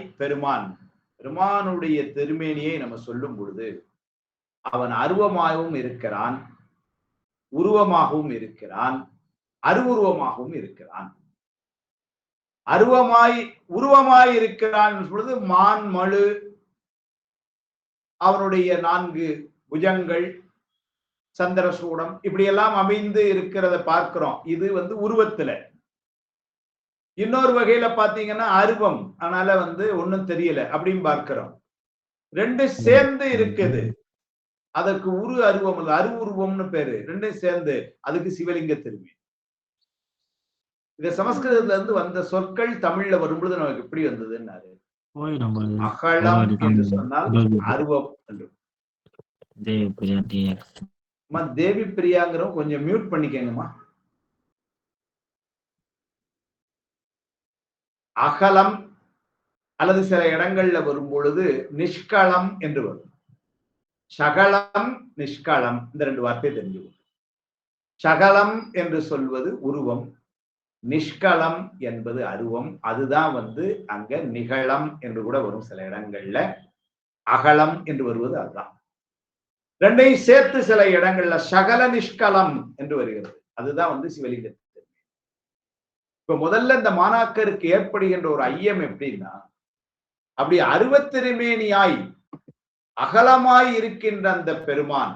பெருமானுடைய திருமேனியை நம்ம சொல்லும் பொழுது அவன் அருவமாகவும் இருக்கிறான், உருவமாகவும் இருக்கிறான், அருவுருவமாகவும் இருக்கிறான். உருவமாய் இருக்கிறான் பொழுது மான் மழு அவனுடைய 4 புஜங்கள் சந்திரசூடம் இப்படியெல்லாம் அமைந்து இருக்கிறத பார்க்கிறோம். இது உருவத்துல. இன்னொரு வகையில பாத்தீங்கன்னா அருவம், அதனால ஒண்ணும் தெரியல அப்படின்னு பார்க்கிறோம். 2 சேர்ந்து இருக்குது. அதற்கு அருவம் அருவுருவம்னு பேரு. 2 சேர்ந்து அதுக்கு சிவலிங்க திருமேனி. இந்த சமஸ்கிருதத்துல இருந்து வந்த சொற்கள் தமிழ்ல வரும்பொழுது நமக்கு எப்படி வந்ததுன்னாரு, அகலம் என்று சொன்னால் அருவம் என்று. தேவி பிரியாங்கிறோம், கொஞ்சம் மியூட் பண்ணிக்கங்கம்மா. அகலம் அல்லது சில இடங்கள்ல வரும் பொழுது நிஷ்களம் என்று வரும். சகலம் நிஷ்களம் இந்த 2 வார்த்தையை தெரிஞ்சுக்கணும். சகலம் என்று சொல்வது உருவம், நிஷ்களம் என்பது அருவம். அதுதான் அங்க நிகழம் என்று கூட வரும். சில இடங்கள்ல அகலம் என்று வருவது அதுதான். 2ஐயும் சேர்த்து சில இடங்கள்ல சகல நிஷ்களம் என்று வருகிறது. அதுதான் சிவலிங்க. இப்ப முதல்ல இந்த மாணாக்கருக்கு ஏற்படுகின்ற ஒரு ஐயம் எப்படின்னா, அப்படி அருவத்திருமேனியாய் அகலமாய் இருக்கின்ற அந்த பெருமான்,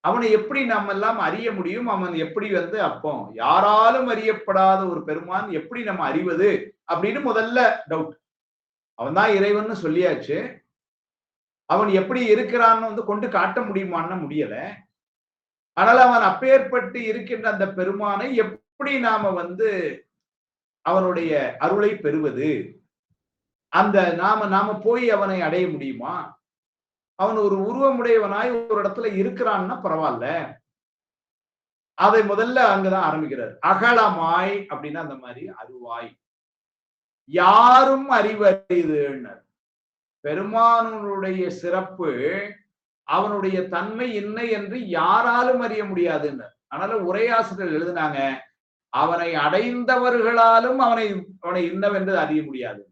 அவனை எப்படி நாம் எல்லாம் அறிய முடியும்? அவன் எப்படி அப்போ யாராலும் அறியப்படாத ஒரு பெருமான் எப்படி நம்ம அறிவது அப்படின்னு முதல்ல டவுட். அவன் தான் இறைவன் சொல்லியாச்சு, அவன் எப்படி இருக்கிறான்னு கொண்டு காட்ட முடியுமான்னு முடியல. ஆனால் அவன் அப்பேற்பட்டு இருக்கின்ற அந்த பெருமானை எப்படி நாம அவனுடைய அருளை பெறுவது? அந்த நாம போய் அவனை அடைய முடியுமா? அவன் ஒரு உருவமுடையவனாய் ஒரு இடத்துல இருக்கிறான்னா பரவாயில்ல. அதை முதல்ல அங்கதான் ஆரம்பிக்கிறார். அகலமாய் அப்படின்னா அந்த மாதிரி அருவாய், யாரும் அறிவறிதுன்னர். பெருமானுடைய சிறப்பு, அவனுடைய தன்மை என்ன என்று யாராலும் அறிய முடியாதுன்னர். அதனால உரையாசிரியர்கள் எழுதினாங்க, அவனை அடைந்தவர்களாலும் அவனை இன்னவென்று அறிய முடியாது.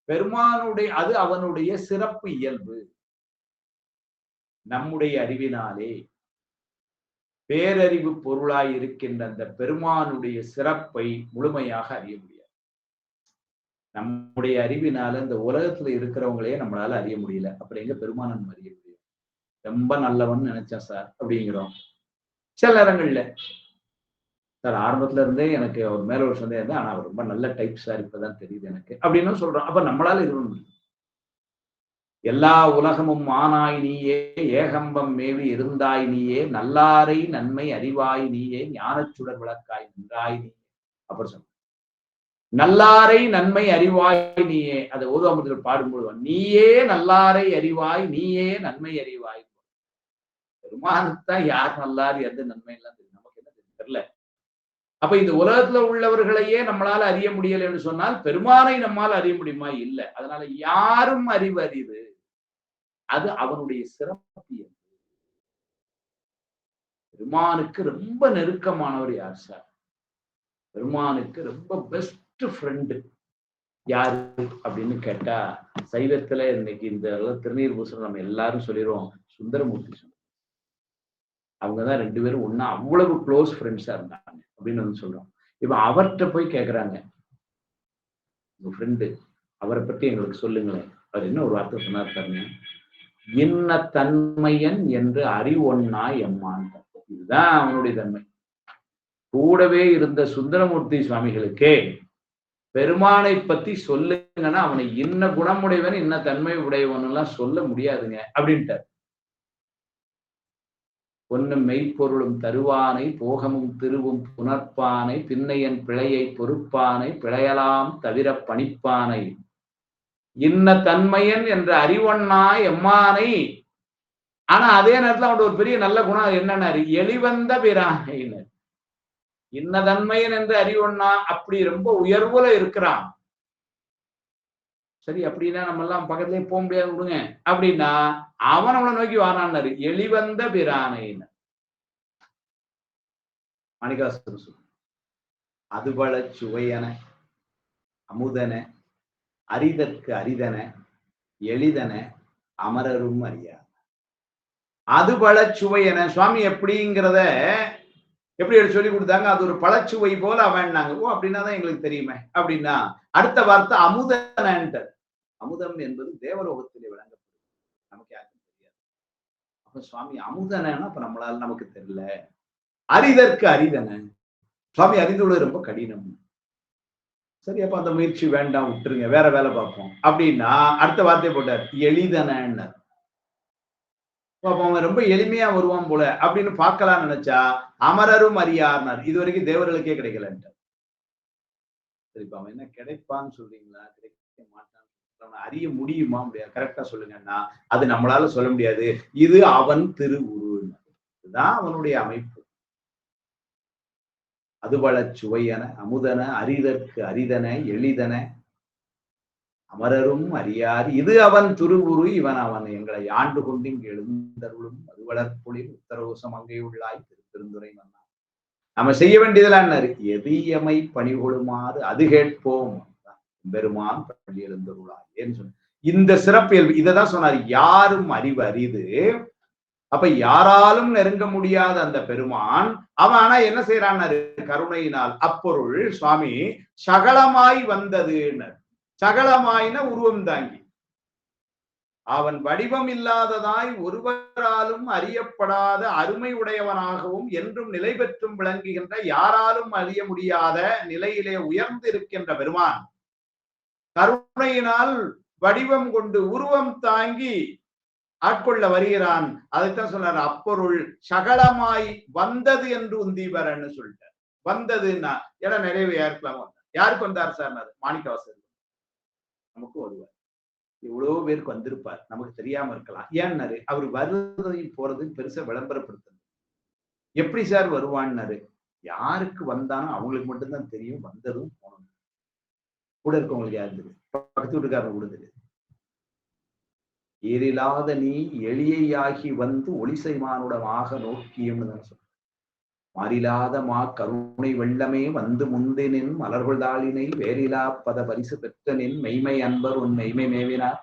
பெருமானுடைய அது அவனுடைய சிறப்பு இயல்பு. நம்முடைய அறிவினாலே பேரறிவு பொருளாய் இருக்கின்ற அந்த பெருமானுடைய சிறப்பை முழுமையாக அறிய முடியாது. நம்முடைய அறிவினால இந்த உலகத்துல இருக்கிறவங்களே நம்மளால அறிய முடியல. அப்புறம் எங்க பெருமான் நம்ம அறிய முடியும்? ரொம்ப நல்லவன் நினைச்சேன் சார் அப்படிங்கிறோம். சில நேரங்கள்ல சார் ஆரம்பத்துல இருந்தே எனக்கு அவர் மேல ஒரு சந்தேகம் தான், ஆனா அவர் ரொம்ப நல்ல டைப் சார், இப்பதான் தெரியுது எனக்கு அப்படின்னு சொல்றோம். அப்ப நம்மளால இது முடியும். எல்லா உலகமும் ஆனாய் நீயே, ஏகம்பம் மேவி இருந்தாய் நீயே, நல்லாரை நன்மை அறிவாய் நீயே, ஞானச்சுடர் விளக்காய் நின்றாய் நீயே. அப்புறம் சொல்ற நல்லாரை நன்மை அறிவாய் நீயே, அதை ஓதுவாமத்தில் பாடும்போது நீயே நல்லாரை அறிவாய் நீயே நன்மை அறிவாய். பெருமானுக்குத்தான் யார் நல்லார் எந்த நன்மை எல்லாம் தெரியும், நமக்கு என்ன தெரியல. அப்ப இந்த உலகத்துல உள்ளவர்களையே நம்மளால அறிய முடியல என்று சொன்னால் பெருமானை நம்மால் அறிய முடியுமா? இல்லை. அதனால யாரும் அறிவு அது அவனுடைய சிறப்பு. பெருமானுக்கு ரொம்ப நெருக்கமானவர் யார் சார்? பெருமானுக்கு ரொம்ப பெஸ்ட் ஃப்ரெண்டு யாரு அப்படின்னு கேட்டா, சைவத்துல இன்னைக்கு இந்த திருநீர் பூசல் நம்ம எல்லாரும் சொல்லிடுவோம், சுந்தரமூர்த்தி சொன்னார். அவங்கதான் 2 பேரும் ஒன்னா அவ்வளவு க்ளோஸ் ஃப்ரெண்ட்ஸா இருந்தாங்க அப்படின்னு சொல்றோம். இப்ப அவர்கிட்ட போய் கேக்குறாங்க, உங்க ஃப்ரெண்டு அவரை பத்தி எங்களுக்கு சொல்லுங்களேன். அவர் என்ன ஒரு வார்த்தை சொன்னார் பாருங்க, இன்ன தன்மையன் என்று அறிவொன்னா எம்மான். இதுதான் அவனுடைய தன்மை. கூடவே இருந்த சுந்தரமூர்த்தி சுவாமிகளுக்கே பெருமானை பத்தி சொல்லுங்கன்னா அவனை இன்ன குணமுடையவன் இன்ன தன்மை உடையவன் எல்லாம் சொல்ல முடியாதுங்க அப்படின்ட்டார். பொன்னும் மெய்ப்பொருளும் தருவானை, போகமும் திருவும் புணர்ப்பானை, பின்னையன் பிழையை பொறுப்பானை, பிழையலாம் தவிர பணிப்பானை, இன்ன தன்மையன் என்ற அறிவொன்னா எம்மானை. ஆனா அதே நேரத்துல அவனோட ஒரு பெரிய நல்ல குணம் என்னன்னா, எளிவந்த பிரானைனர். இன்ன தன்மையன் என்று அறிவொன்னா அப்படி ரொம்ப உயர்வுல இருக்கிறான். சரி, அப்படின்னா நம்ம எல்லாம் பக்கத்துலயே போக முடியாது விடுங்க அப்படின்னா, அவன் அவனை நோக்கி வாரான்னாரு, எளிவந்த பிரானைனர். மாணிக்கவாசகர் சொல்ற அதுபல சுவையன அமுதன அரிதற்கு அரிதன எளிதன அமரரும் அறியார். அது பழச்சுவை என சுவாமி எப்படிங்கிறத எப்படி சொல்லி கொடுத்தாங்க. அது ஒரு பழச்சுவை போல அவன்னாங்க. ஓ அப்படின்னா தான் எங்களுக்கு தெரியுமே அப்படின்னா அடுத்த வார்த்தை அமுதனன்ட்டு. அமுதம் என்பது தேவலோகத்திலே விளங்கப்படுது. நமக்கு யாருக்கும் தெரியாது. அப்ப சுவாமி அமுதனா அப்ப நம்மளால நமக்கு தெரியல. அறிதற்கு அரிதன. சுவாமி அறிந்து கொள்வது ரொம்ப கடினம். சரி அப்ப அந்த முயற்சி வேண்டாம் விட்டுருங்க, வேற வேலை பார்ப்போம் அப்படின்னா அடுத்த வார்த்தையை போட்டார் எளிதன. அவன் ரொம்ப எளிமையா வருவான் போல அப்படின்னு பார்க்கலாம்னு நினைச்சா அமரரும் அறியார்னார். இது வரைக்கும் தேவர்களுக்கே கிடைக்கலன்ட்டு. சரி இப்ப அவன் என்ன கிடைப்பான்னு சொல்றீங்களா, கிடைக்க மாட்டான் அறிய முடியுமா முடியாது கரெக்டா சொல்லுங்கன்னா அது நம்மளால சொல்ல முடியாது. இது அவன் திருவுரு. இதுதான் அவனுடைய அமைப்பு. அதுபல சுவையன அமுதன அறிதற்கு அரிதன எளிதன அமரரும் அறியார் இது அவன் துருவுரு இவன் அவன் எங்களை ஆண்டு கொண்டு இங்கு எழுந்தருளும் அது வளர்ப்பொழில் உத்தரவோசம் அங்கே உள்ளாய் திருப்பெருந்துரை மன்னா. நம்ம செய்ய வேண்டியதெல்லாம் எதியமை பணிகொடுமாறு அது கேட்போம் பெருமான் பள்ளி எழுந்தருளாய் ஏன்னு சொன்ன இந்த சிறப்பியல்பு இதைதான் சொன்னார். யாரும் அறிவு அரிது. அப்ப யாராலும் நெருங்க முடியாத அந்த பெருமான் அவன் ஆனா என்ன செய்யறான் கருணையினால் அப்பொருள் சுவாமி சகலமாய் வந்ததுன்னு. சகலமாயின உருவம் தாங்கி அவன் வடிவம் இல்லாததாய் ஒருவராலும் அறியப்படாத அருமை உடையவனாகவும் என்றும் நிலை பெற்றும் விளங்குகின்ற யாராலும் அறிய முடியாத நிலையிலே உயர்ந்து இருக்கின்ற பெருமான் கருணையினால் வடிவம் கொண்டு உருவம் தாங்கி ஆட்கொள்ள வருகிறான். அதைத்தான் சொன்னார் அப்பொருள் சகலமாய் வந்தது என்று உந்தீபரன்னு சொல்லிட்டார். வந்ததுன்னா ஏன்னா நிறைய யாருக்கெல்லாம் வந்தார். யாருக்கு வந்தார் சார்? மாணிக்கவாசகர் நமக்கு வருவார். எவ்வளவு பேருக்கு வந்திருப்பார், நமக்கு தெரியாம இருக்கலாம். ஏன்னாரு அவர் வருவதையும் போறதையும் பெருசா விளம்பரப்படுத்தணும். எப்படி சார் வருவான்னாரு, யாருக்கு வந்தானோ அவங்களுக்கு மட்டும்தான் தெரியும் வந்ததும் போனதும். கூட இருக்கவங்களுக்கு யாரு தெரியும், பக்கத்து வீட்டுக்காரங்க கூட தெரியாது. ஏறில்லாத நீ எளியாகி வந்து ஒளிசைமானுடமாக நோக்கியம்னு தான் சொல்ற. மாறிலாத மா கருணை வெள்ளமே வந்து முந்தினின் மலர்கொள்தாளினை வேறிலா பத பரிசு பெற்றனின் மெய்மை அன்பர் உன் மெய்மை மேவினார்.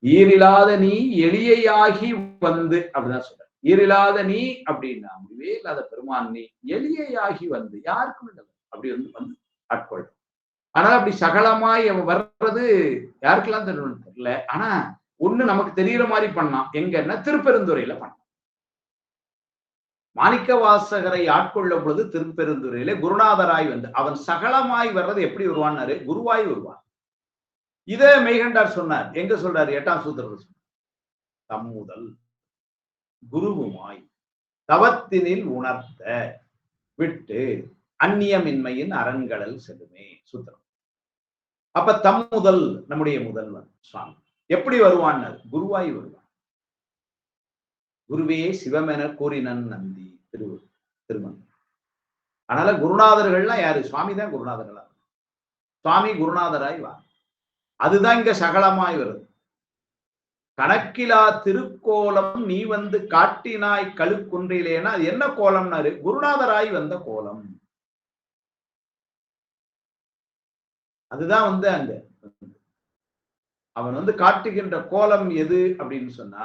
ஈரில்லாத நீ எளியாகி வந்து அப்படிதான் சொல்ற. ஈரில்லாத நீ அப்படின்னா முடிவே இல்லாத பெருமான் நீ எளியாகி வந்து யாருக்கும் இல்லை அப்படி வந்து ஆட்கொள். ஆனா அப்படி சகலமாய் வர்றது யாருக்கெல்லாம் தெரியல. ஆனா ஒண்ணு நமக்கு தெரியற மாதிரி பண்ணான். எங்கன்னா திருப்பெருந்துறையில பண்ணான். மாணிக்க வாசகரை ஆட்கொள்ளும் பொழுது திருப்பெருந்துறையிலே குருநாதராய் வந்து அவன் சகலமாய் வர்றது எப்படி வருவான்னாரு, குருவாய் வருவான். இதே மெய்கண்டார் சொன்னார். எங்க சொல்றாரு? 8ஆம் சூத்திரத்தில் சொன்னார். தம்முதல் குருவுமாய் தவத்தினில் உணர்த்த விட்டு அந்நியமின்மையின் அரண்கடல் செல்லுமே சூத்திரம். அப்ப தம்முதல் நம்முடைய முதல்வன் சுவாமி எப்படி வருவான்? குருவாய் வருவான். குருவே சிவமென கூறினன் நந்தி திருமண். அதனால குருநாதர்கள்லாம் யாரு? சுவாமி தான் குருநாதர்களா. சுவாமி குருநாதராய் வா. அதுதான் இங்க சகலமாய் வருது. கணக்கிலா திருக்கோலம் நீ வந்து காட்டினாய் கழுக்குன்றிலேனா அது என்ன கோலம்னாரு? குருநாதராய் வந்த கோலம். அதுதான் வந்து அங்க அவன் வந்து காட்டுகின்ற கோலம் எது அப்படின்னு சொன்னா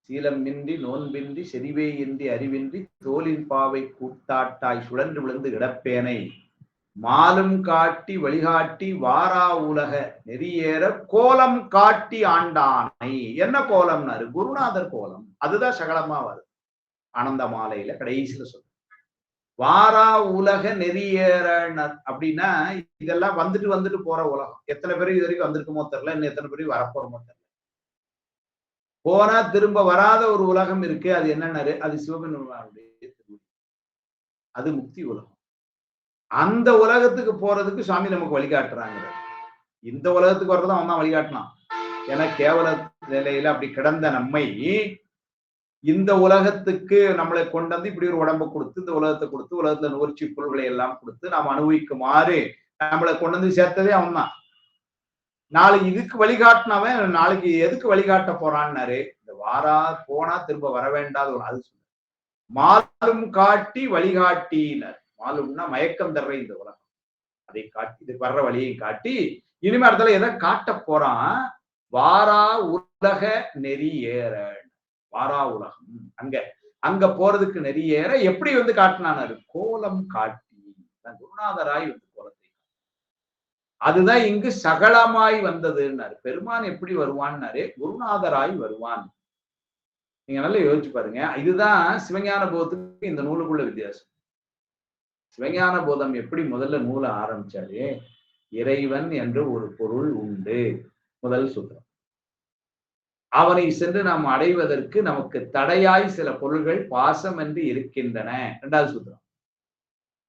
சீலமின்றி நோன்பின்றி செறிவே இன்றி அறிவின்றி தோலின் பாவை கூட்டாட்டாய் சுழன்று விழுந்து கிடப்பேனை மாலும் காட்டி வழிகாட்டி வாரா உலக நெறியேற கோலம் காட்டி ஆண்டானை. என்ன கோலம்னாரு? குருநாதர் கோலம். அதுதான் சகலமா வருது ஆனந்த மாலையில கடைசியில சொல்ற. வாரா உலக நெறியேறனர் அப்படின்னா இதெல்லாம் வந்துட்டு வந்துட்டு போற உலகம். எத்தனை பேருக்கு இது வரைக்கும் வந்திருக்குமோ தெரியல, இன்னும் எத்தனை பேருக்கு வரப்போறமோ தெரியல. போனா திரும்ப வராத ஒரு உலகம் இருக்கு. அது என்னன்னாரு? அது சிவபெருமானுடைய திருவடி. அது முக்தி உலகம். அந்த உலகத்துக்கு போறதுக்கு சுவாமி நமக்கு வழிகாட்டுறாங்க. இந்த உலகத்துக்கு வர்றதும் அவன் தான் வழிகாட்டினான். ஏன்னா கேவல நிலையில அப்படி கிடந்த நம்மை இந்த உலகத்துக்கு நம்மளை கொண்டு வந்து இப்படி ஒரு உடம்பை கொடுத்து இந்த உலகத்தை கொடுத்து உலகத்துல நுகர்ச்சி பொருள்களை எல்லாம் கொடுத்து நாம் அனுபவிக்குமாறு நம்மளை கொண்டு வந்து சேர்த்ததே அவன் தான். நாளைக்கு இதுக்கு வழிகாட்டினவன் நாளைக்கு எதுக்கு வழிகாட்ட போறான்னாரு? இந்த வாரா போனா திரும்ப வர வேண்டாத ஒரு அது சொல்ல. மாலும் காட்டி வழிகாட்டினர். மாலும்னா மயக்கம் தர்ற இந்த உலகம். அதை காட்டி இது வர்ற வழியை காட்டி இனிமே இடத்துல எதை காட்ட போறான்? வாரா உலக நெறி ஏற. வாரா உலகம் அங்க அங்க போறதுக்கு நெறி ஏற எப்படி வந்து காட்டினாரு? கோலம் காட்டி. குருநாதராய் வந்து கோலத்தை, அதுதான் இங்கு சகலமாய் வந்ததுன்னாரு. பெருமான் எப்படி வருவான்னாரு? குருநாதராய் வருவான். நீங்க நல்லா யோசிச்சு பாருங்க. இதுதான் சிவஞான போதத்துக்கு இந்த நூலுக்குள்ள வித்தியாசம். சிவஞான போதம் எப்படி முதல்ல நூலை ஆரம்பிச்சாரு? இறைவன் என்று ஒரு பொருள் உண்டு, முதல் சூத்திரம். அவனை சென்று நாம் அடைவதற்கு நமக்கு தடையாய் சில பொருள்கள் பாசம் என்று இருக்கின்றன, இரண்டாவது சூத்திரம்.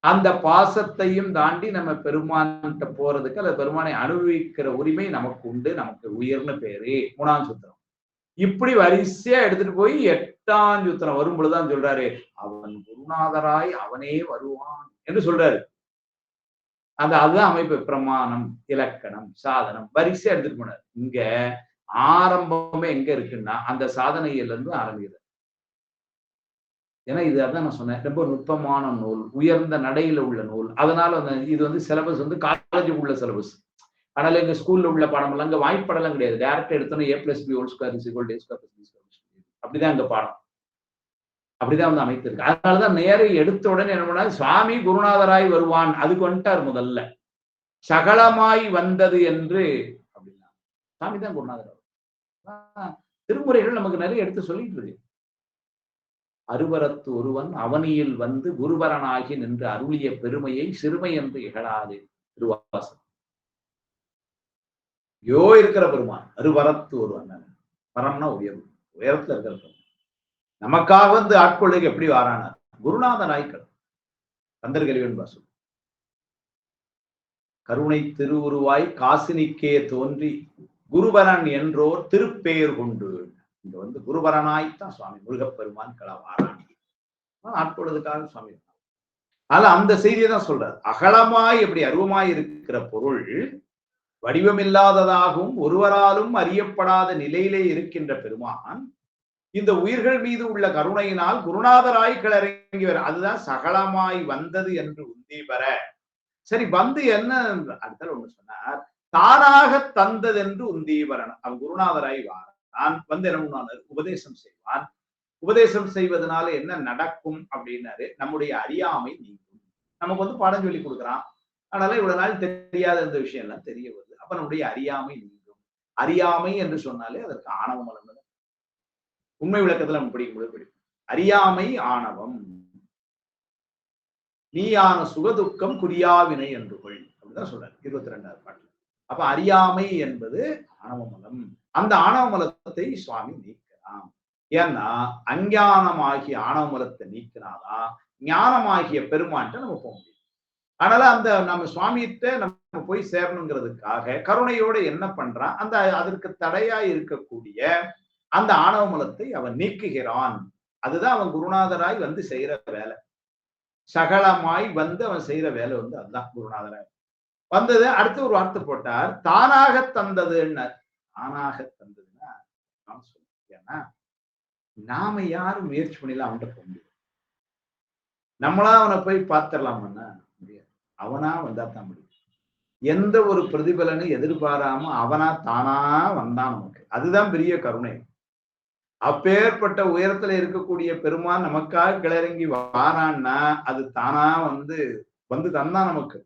அந்த பாசத்தையும் தாண்டி நம்ம பெருமான்கிட்ட போறதுக்கு அல்லது பெருமானை அனுபவிக்கிற உரிமை நமக்கு உண்டு, நமக்கு உயர்ந்த பேரு, மூணாம் சூத்திரம். இப்படி வரிசையா எடுத்துட்டு போய் 8ஆம் சூத்திரம் வரும் பொழுதுதான் சொல்றாரு, அவன் குருநாதராய் அவனே வருவான் என்று சொல்றாரு. அதுதான் அமைப்பு. பிரமாணம், இலக்கணம், சாதனம் வரிசையா எடுத்துட்டு போனார். இங்க ஆரம்பமே எங்க இருக்குன்னா அந்த சாதனையில இருந்து ஆரம்பிக்கிறது. ஏன்னா இது அதான் நான் சொன்னேன், ரொம்ப நுட்பமான நூல், உயர்ந்த நடையில உள்ள நூல். அதனால இது வந்து சிலபஸ் வந்து காலேஜுக்கு உள்ள சிலபஸ். அதனால எங்க ஸ்கூல்ல உள்ள பாடம் எல்லாம் இங்க வாய்ப்பாடெல்லாம் கிடையாது. டைரக்டா எடுத்தோன்னா A+B² அப்படிதான் இந்த பாடம். அப்படிதான் வந்து அமைத்திருக்கு. அதனாலதான் நேர எடுத்த உடனே என்ன பண்ணா, சுவாமி குருநாதராய் வருவான், அதுக்கு வந்துட்டார் முதல்ல. சகலமாய் வந்தது என்று அப்படின்னா சாமி தான் குருநாதர். திருமுறைகள் நமக்கு நிறைய எடுத்து சொல்லிட்டு இருக்கு. அருவரத்து ஒருவன் அவனியில் வந்து குருவரனாகி நின்று அருளிய பெருமையை சிறுமை என்று இகழாது. திருவாசகம். இருக்கிற பெருமான் அருவரத்து ஒருவன். பரம்னா உயர்வு, உயரத்துல இருக்கிற நமக்காக வந்து ஆட்கொள்ளுக்கு எப்படி வாரானார்? குருநாதன் ஆய்க்கள். கந்தர்கலிவன் வாசு கருணை திருவுருவாய் காசினிக்கே தோன்றி குருவரன் என்றோர் திருப்பெயர் கொண்டு. இங்க வந்து குருவரனாய்த்தான் சுவாமி முருகப்பெருமான் வாரான் ஆட்கொள்வதற்காக சுவாமி. அதனால அந்த செய்தியை தான் சொல்றார். அகலமாய் எப்படி அருவமாய் இருக்கிற பொருள் வடிவமில்லாததாகவும் ஒருவராலும் அறியப்படாத நிலையிலே இருக்கின்ற பெருமான் இந்த உயிர்கள் மீது உள்ள கருணையினால் குருநாதராய் கிளறங்கி வர. அதுதான் சகலமாய் வந்தது என்று உந்தி பெற. சரி, வந்து என்ன அடுத்த ஒண்ணு சொன்னார், தானாக தந்தது என்று உந்தி வரணும். அவன் குருநாதராய் வாரான், வந்து என்ன உபதேசம் செய்வான். உபதேசம் செய்வதனால என்ன நடக்கும் அப்படின்னாரு, நம்முடைய அறியாமை நீங்கும். நமக்கு வந்து பாடம் சொல்லி கொடுக்குறான், அதனால இவ்வளவு நாள் தெரியாத இந்த விஷயம் எல்லாம் தெரிய வருது. அப்ப நம்முடைய அறியாமை நீங்கும். அறியாமை என்று சொன்னாலே அதற்கு ஆணவம் வளர்ந்தது. உண்மை விளக்கத்துல நம்ம படிக்கும்போது படிக்கும். அறியாமை ஆணவம், நீயான சுகதுக்கம் குறியாவினை என்று கொள் அப்படிதான் சொல்றாரு 22வது பாட்டுல. அப்ப அறியாமை என்பது ஆணவமலம். அந்த ஆணவமலத்தை சுவாமி நீக்கலாம். ஏன்னா அஞ்ஞானமாகிய ஆணவமலத்தை நீக்கினாதான் ஞானமாகிய பெருமான்ட்ட நம்ம போக முடியும். அதனால அந்த நம்ம சுவாமிகிட்ட நம்ம போய் சேரணுங்கிறதுக்காக கருணையோட என்ன பண்றான், அந்த அதற்கு தடையா இருக்கக்கூடிய அந்த ஆணவமலத்தை அவன் நீக்குகிறான். அதுதான் அவன் குருநாதராய் வந்து செய்யற வேலை. சகலமாய் வந்து அவன் செய்யற வேலை வந்து அதுதான் குருநாதராய் வந்தது. அடுத்து ஒரு வார்த்தை போட்டார், தானாக தந்ததுன்னு. தானாக தந்ததுன்னா நான் சொல்றேன், ஏன்னா நாம யாரும் முயற்சி பண்ணல அவன்கிட்ட போக முடியாது. நம்மளா அவனை போய் பார்த்துடலாம்னா முடியாது. அவனா வந்தா தான் முடியும். எந்த ஒரு பிரதிபலனும் எதிர்பாராம அவனா தானா வந்தான் நமக்கு. அதுதான் பெரிய கருணை. அப்பேற்பட்ட உயரத்துல இருக்கக்கூடிய பெருமான் நமக்காக கிளறங்கி வாரான்னா அது தானா வந்து தந்தான் நமக்கு.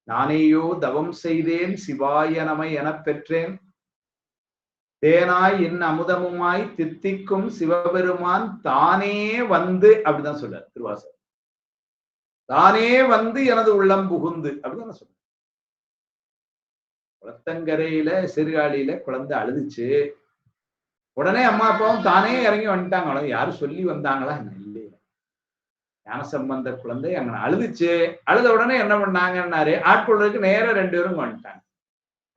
நானேயோ தவம் செய்தேன் சிவாய நம என பெற்றேன், தேனாய் என் அமுதமுமாய் தித்திக்கும் சிவபெருமான் தானே வந்து அப்படிதான் சொல்றார் திருவாசகர். தானே வந்து எனது உள்ளம் புகுந்து அப்படிதான் சொல்ற. குளத்தங்கரையில சிறுகாழியில குழந்தை அழுதுச்சு. உடனே அம்மா அப்பாவும் தானே இறங்கி வந்துட்டாங்க. யாரும் சொல்லி வந்தாங்களா? இல்லையே. ஞானசம்பந்த குழந்தை அங்க அழுதுச்சு. அழுத உடனே என்ன பண்ணாங்கன்னாரு, ஆட்கொள்றதுக்கு நேரம் 2 பேரும் வந்துட்டாங்க.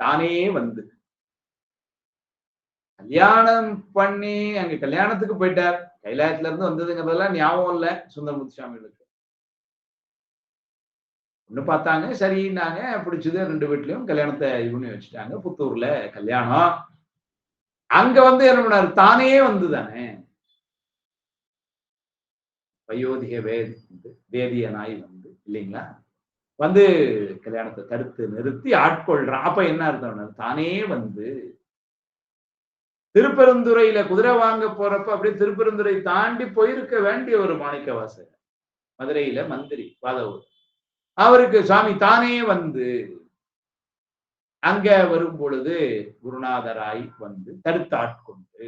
தானே வந்து கல்யாணம் பண்ணி அங்க கல்யாணத்துக்கு போயிட்டார். கைலாயத்துல இருந்து வந்ததுங்கிறதெல்லாம் ஞாபகம் இல்ல சுந்தரமூர்த்தி சுவாமிகளுக்கு. ஒண்ணு பார்த்தாங்க, சரின்னாங்க, பிடிச்சது. 2 வீட்லயும் கல்யாணத்தை இவனு வச்சுட்டாங்க. புத்தூர்ல கல்யாணம். அங்க வந்து என்ன பண்ணாரு, தானே வந்துதானே வயோதிக வேதியனாய் வந்து இல்லைங்களா வந்து கல்யாணத்தை தடுத்து நிறுத்தி ஆட்கொள்றான். அப்ப என்ன அர்த்தம்? தானே வந்து திருப்பெருந்துறையில குதிரை வாங்க போறப்ப அப்படியே திருப்பெருந்துறை தாண்டி போயிருக்க வேண்டிய ஒரு மாணிக்கவாசகர், மதுரையில மந்திரி வாதவூர், அவருக்கு சுவாமி தானே வந்து அங்க வரும் பொழுது குருநாதராய் வந்து தடுத்து ஆட்கொண்டு,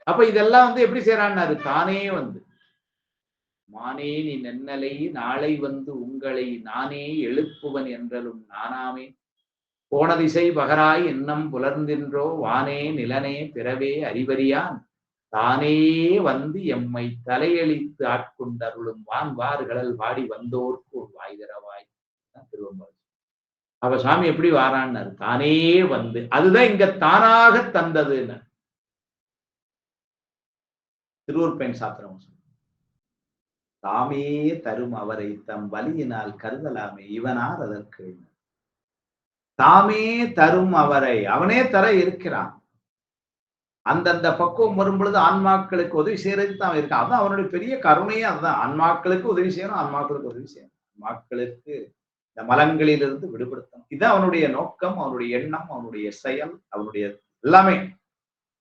அப்ப இதெல்லாம் வந்து எப்படி செய்யறான்னாரு? தானே வந்து மானே நீ நென்னலை நாளை வந்து உங்களை நானே எழுப்புவன் என்றலும் நானாமே போன திசை பகராய் எண்ணம் புலர்ந்தின்றோ வானே நிலனே பிறவே அறிவறியான் தானே வந்து எம்மை தலையளித்து ஆட்கொண்டருளும் வான் வார்களல் வாடி வந்தோர்க்கு ஒரு வாய் தரவாய். திருவம்பாவை. அவ சாமி எப்படி வாரான்னாரு? தானே வந்து. அதுதான் இங்க தானாக தந்ததுன்னு திருவூர்பயன் சாத்திரம். தாமே தரும் அவரை தம் வலியினால் கருதலாமே இவனார் அதற்கு. தாமே தரும் அவரை அவனே தர இருக்கிறான். அந்தந்த பக்குவம் வரும் பொழுது ஆன்மாக்களுக்கு உதவி செய்யறதுக்கு தான் இருக்கான். அதான் அவனுடைய பெரிய கருணையே. அதுதான் ஆன்மாக்களுக்கு உதவி செய்யணும், ஆன்மாக்களுக்கு உதவி செய்யணும், ஆன்மாக்களுக்கு இந்த மலங்களிலிருந்து விடுபடுத்தணும். இதுதான் அவனுடைய நோக்கம், அவனுடைய எண்ணம், அவனுடைய செயல், அவனுடைய எல்லாமே.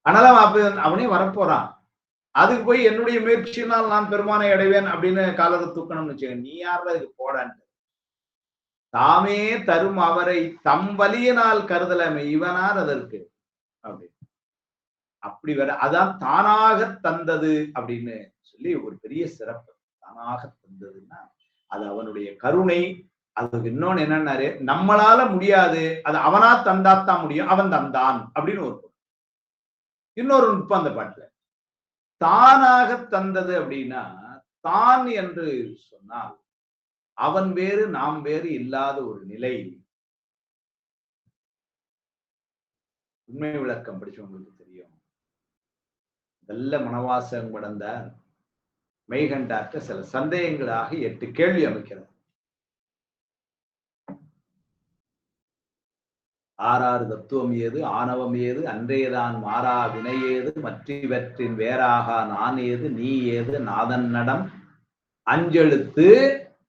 ஆனாலும் அவனே வரப்போறான். அதுக்கு போய் என்னுடைய முயற்சியினால் நான் பெருமானை அடைவேன் அப்படின்னு காலத்தை தூக்கணும்னு வச்சுக்கோங்க. நீ யாரா இது போடான்னு. தாமே தரும் அவரை தம் வலியினால் கருதலாமே இவனார் அதற்கு அப்படி. அப்படி வர அதான் தானாக தந்தது அப்படின்னு சொல்லி ஒரு பெரிய சிறப்பு. தானாக தந்ததுன்னா அது அவனுடைய கருணை. அதுக்கு இன்னொன்னு என்னன்னாரு, நம்மளால முடியாது, அது அவனா தந்தாத்தான் முடியும், அவன் தந்தான் அப்படின்னு ஒரு இன்னொரு நுட்பம் அந்த பாட்டுல. தானாக தந்தது அப்படின்னா, தான் என்று சொன்னால் அவன் வேறு நாம் வேறு இல்லாத ஒரு நிலை. உண்மை விளக்கம் படிச்சவங்களுக்கு தெரியும். நல்ல மனவாசம் கடந்த மெய்கண்டாற்ற சில சந்தேகங்களாக 8 கேள்வி அமைக்கிறது. ஆறாறு தத்துவம் ஏது, ஆணவம் ஏது, அன்றையதான் மாறா வினை ஏது, மற்றவற்றின் வேறாக நான் ஏது, நீ ஏது, நாதன் நடம் அஞ்செழுத்து.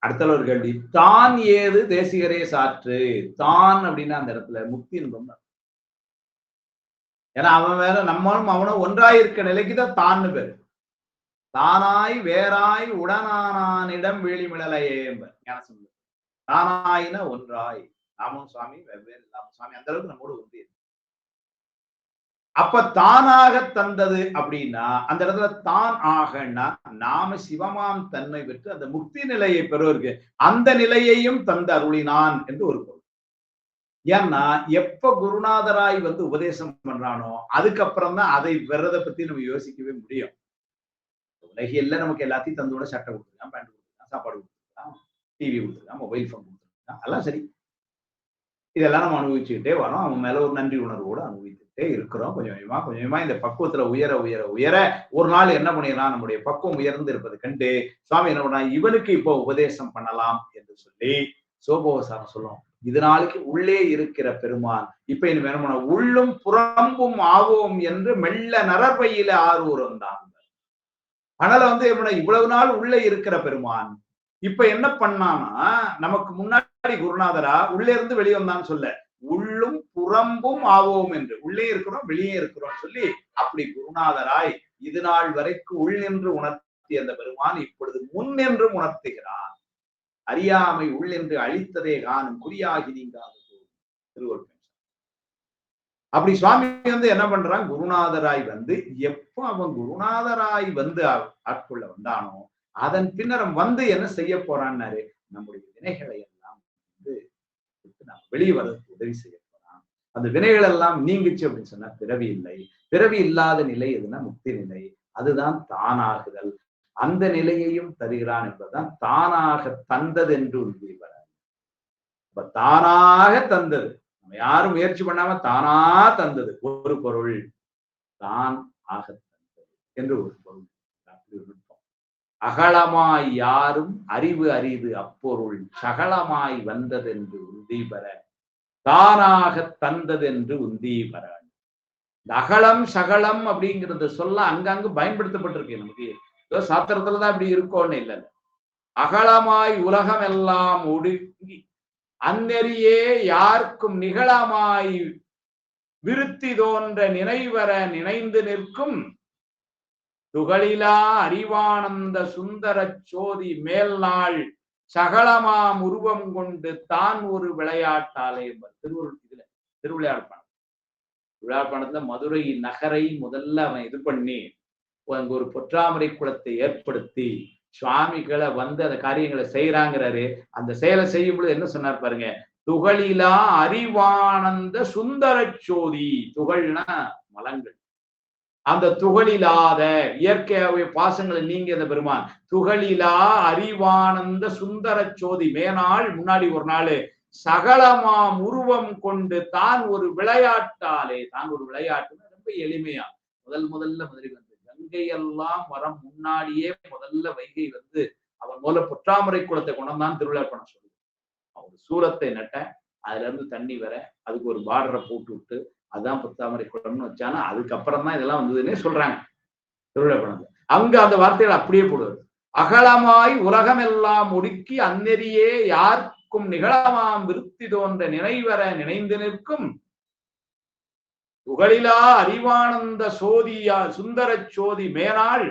அடுத்த ஒரு கேள்வி, தான் ஏது தேசிகரே சாற்று. தான் அப்படின்னா அந்த இடத்துல முக்தி இன்பம். ஏன்னா அவன் வேற நம்மளும் அவனும் ஒன்றாயிருக்க நிலைக்குதான் தான்னு பேரு. தானாய் வேறாய் உடனானிடம் வேலிமிழலையே தானாயின ஒன்றாய். நாமும் சுவாமி வெவ்வேறு இல்லாம சுவாமி அந்த அளவுக்கு நம்மோடு ஒன்றி. அப்ப தானாக தந்தது அப்படின்னா அந்த இடத்துல தான் ஆகனா நாம சிவமாம் தன்மை பெற்று அந்த முக்தி நிலையை பெறுவதற்கு அந்த நிலையையும் தந்து அருளினான் என்று ஒரு பொருள். ஏன்னா எப்ப குருநாதராய் வந்து உபதேசம் பண்றானோ அதுக்கப்புறம் தான் அதை பெறதை பத்தி நம்ம யோசிக்கவே முடியும். உலகியல்ல நமக்கு எல்லாத்தையும் தந்தோட சட்டை கொடுத்துருக்கான், பேண்ட் கொடுத்துருக்கான், சாப்பாடு கொடுத்துருக்கான், டிவி கொடுத்துருக்கான், மொபைல் போன் கொடுத்துருக்கான், எல்லாம் சரி. இதெல்லாம் நம்ம அனுபவிச்சுக்கிட்டே வரோம். அவன் மேல ஒரு நன்றி உணர்வோடு அனுபவிச்சுட்டே இருக்கிறோம். கொஞ்சம் கொஞ்சமா இந்த பக்குவத்துல உயர உயர உயர ஒரு நாள் என்ன பண்ணிடலாம், நம்முடைய பக்குவம் உயர்ந்து இருப்பது கண்டு சுவாமி என்ன பண்ணா, இவனுக்கு இப்போ உபதேசம் பண்ணலாம் என்று சொல்லி சோபோசாரம் சொல்லுவோம். இது நாளைக்கு உள்ளே இருக்கிற பெருமான் இப்ப என்ன பண்ண, உள்ளும் புறம்பும் ஆவோம் என்று மெல்ல நரர்பையில ஆரூரம் தான். அதனால வந்து இவ்வளவு நாள் உள்ளே இருக்கிற பெருமான் இப்ப என்ன பண்ணானா, நமக்கு முன்னாடி குருநாதரா உள்ளே இருந்து வெளியே வந்தான்னு சொல்ல, உள்ளும் புறம்பும் ஆவோம் என்று, உள்ளே இருக்கிறோம் வெளியே இருக்கிறோம் சொல்லி அப்படி குருநாதராய் இது நாள் வரைக்கும் உள் நின்று உணர்த்திய அந்த பெருமான் இப்பொழுது முன் என்றும் உணர்த்துகிறான். அறியாமை உள் என்று அழித்ததே காணும் குறியாகி நீங்காது திருவள்ளுவர். அப்படி சுவாமி வந்து என்ன பண்றான், குருநாதராய் வந்து எப்ப அவன் குருநாதராய் வந்து ஆட்கொள்ள வந்தானோ அதன் பின்னரம் வந்து என்ன செய்ய போறான்னாரு, நம்முடைய வினைகளை எல்லாம் வந்து வெளியே வர்றதுக்கு உதவி செய்ய போறான். அந்த வினைகள் எல்லாம் நீங்கிச்சு அப்படின்னு சொன்னா பிறவி இல்லை. பிறவி இல்லாத நிலை எதுனா முக்தி நிலை. அதுதான் தானாகுதல். அந்த நிலையையும் தருகிறான் என்பதுதான் தானாக தந்தது என்று உறுதி வர. இப்ப தானாக தந்தது, நம்ம யாரும் முயற்சி பண்ணாம தானா தந்தது ஒரு பொருள், தான் ஆக தந்தது என்று ஒரு பொருள். அகலமாய் யாரும் அறிவு அரிது அப்பொருள் சகலமாய் வந்ததென்று உந்தி பெற தானாக தந்ததென்று உந்தி பெற. இந்த அகலம் சகலம் அப்படிங்கிறத சொல்ல அங்கங்கு பயன்படுத்தப்பட்டிருக்கு. நமக்கு ஏதோ சாத்திரத்துலதான் இப்படி இருக்கோன்னு இல்லை. அகலமாய் உலகமெல்லாம் ஒடுங்கி அந்நெறியே யாருக்கும் நிகழமாய் விருத்தி தோன்ற நினைவர நினைந்து நிற்கும் துகளிலா அறிவானந்த சுந்தர சோதி மேல் நாள் சகலமாம் உருவம் கொண்டு தான் ஒரு விளையாட்டாலே இதுல திருவிளையாடல் விழாப்பணத்துல மதுரை நகரை முதல்ல அவன் இது பண்ணி அங்க ஒரு பொற்றாமரை குளத்தை ஏற்படுத்தி சுவாமிகளை வந்து அந்த காரியங்களை செய்யறாங்கிறாரு. அந்த செயலை செய்யும் பொழுது என்ன சொன்னார் பாருங்க, துகளிலா அறிவானந்த சுந்தர சோதி. துகள்னா மலங்கள், அந்த துகளிலாத இயற்கையாவே பாசங்களை நீங்க அந்த பெருமான் துகளிலா அறிவானந்த சுந்தர சோதி மேனாள் முன்னாடி ஒரு நாள் சகலமாம் உருவம் கொண்டு தான் ஒரு விளையாட்டாலே, தான் ஒரு விளையாட்டுன்னு ரொம்ப எளிமையா முதல்ல மதுரை வந்து கங்கை எல்லாம் வரம் முன்னாடியே முதல்ல வைகை வந்து அவன் மூல பொற்றாமரை குளத்தை கொண்டான் திருவிழா பண்ண சொல்லு. அவன் சூரத்தை நட்ட, அதுல இருந்து தண்ணி வர அதுக்கு ஒரு பார்டரை போட்டு விட்டு அதான் பொத்தாமரை குளம்னு வச்சானா அதுக்கப்புறம் தான் இதெல்லாம் வந்ததுன்னே சொல்றாங்க திருவிழா பண்ணது. அங்க அந்த வார்த்தைகள் அப்படியே போடுவது. அகலமாய் உலகமெல்லாம் ஒடுக்கி அந்நெறியே யாருக்கும் நிகழமாம் விருத்தி தோன்ற நினைவர நினைந்து நிற்கும் துகளிலா அறிவானந்த சோதியா சுந்தர சோதி மேனாள்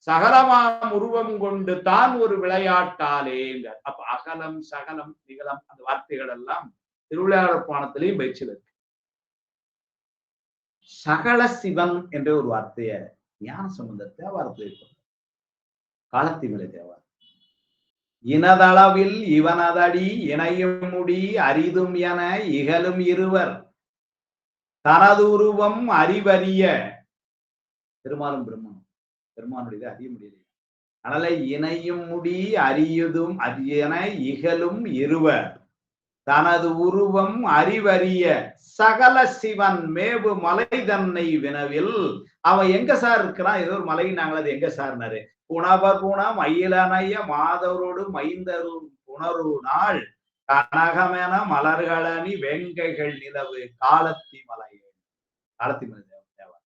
சகலமாம் உருவம் கொண்டு தான் ஒரு விளையாட்டாலே. அப்ப அகலம் சகலம் நிகழம் அந்த வார்த்தைகள் எல்லாம் திருவிளையாடல் பாணத்திலையும் பயிற்சியில் இருக்கு. சகல சிவன் என்ற ஒரு வார்த்தைய ஞான சம்பந்த தேவாரத்தில் இருக்கும். காலத்திமலை தேவாரம். இனதளவில் இவனதடி இணையும் முடி அரிதும் என இகழும் இருவர் தனது உருவம் அறிவறிய. பெருமாளும் பிரம்மனும் பெருமானுடைய அறிய முடியல. அதனால இணையும் முடி அறியுதும் அரியன இகழும் இருவர் தனது உருவம் அறிவறிய சகல சிவன் மேவு மலை தன்னை வினவில். அவன் எங்க சார் இருக்கிறான்? ஏதோ ஒரு மலை, நாங்கள் அது எங்க சார்னாரு. புனவர் குணம் அயிலனைய மாதவரோடு மைந்தரும் புணரு நாள் கனகமென மலர்களணி வெங்கைகள் நிலவு காலத்தி மலை. காலத்தி மலை தேவா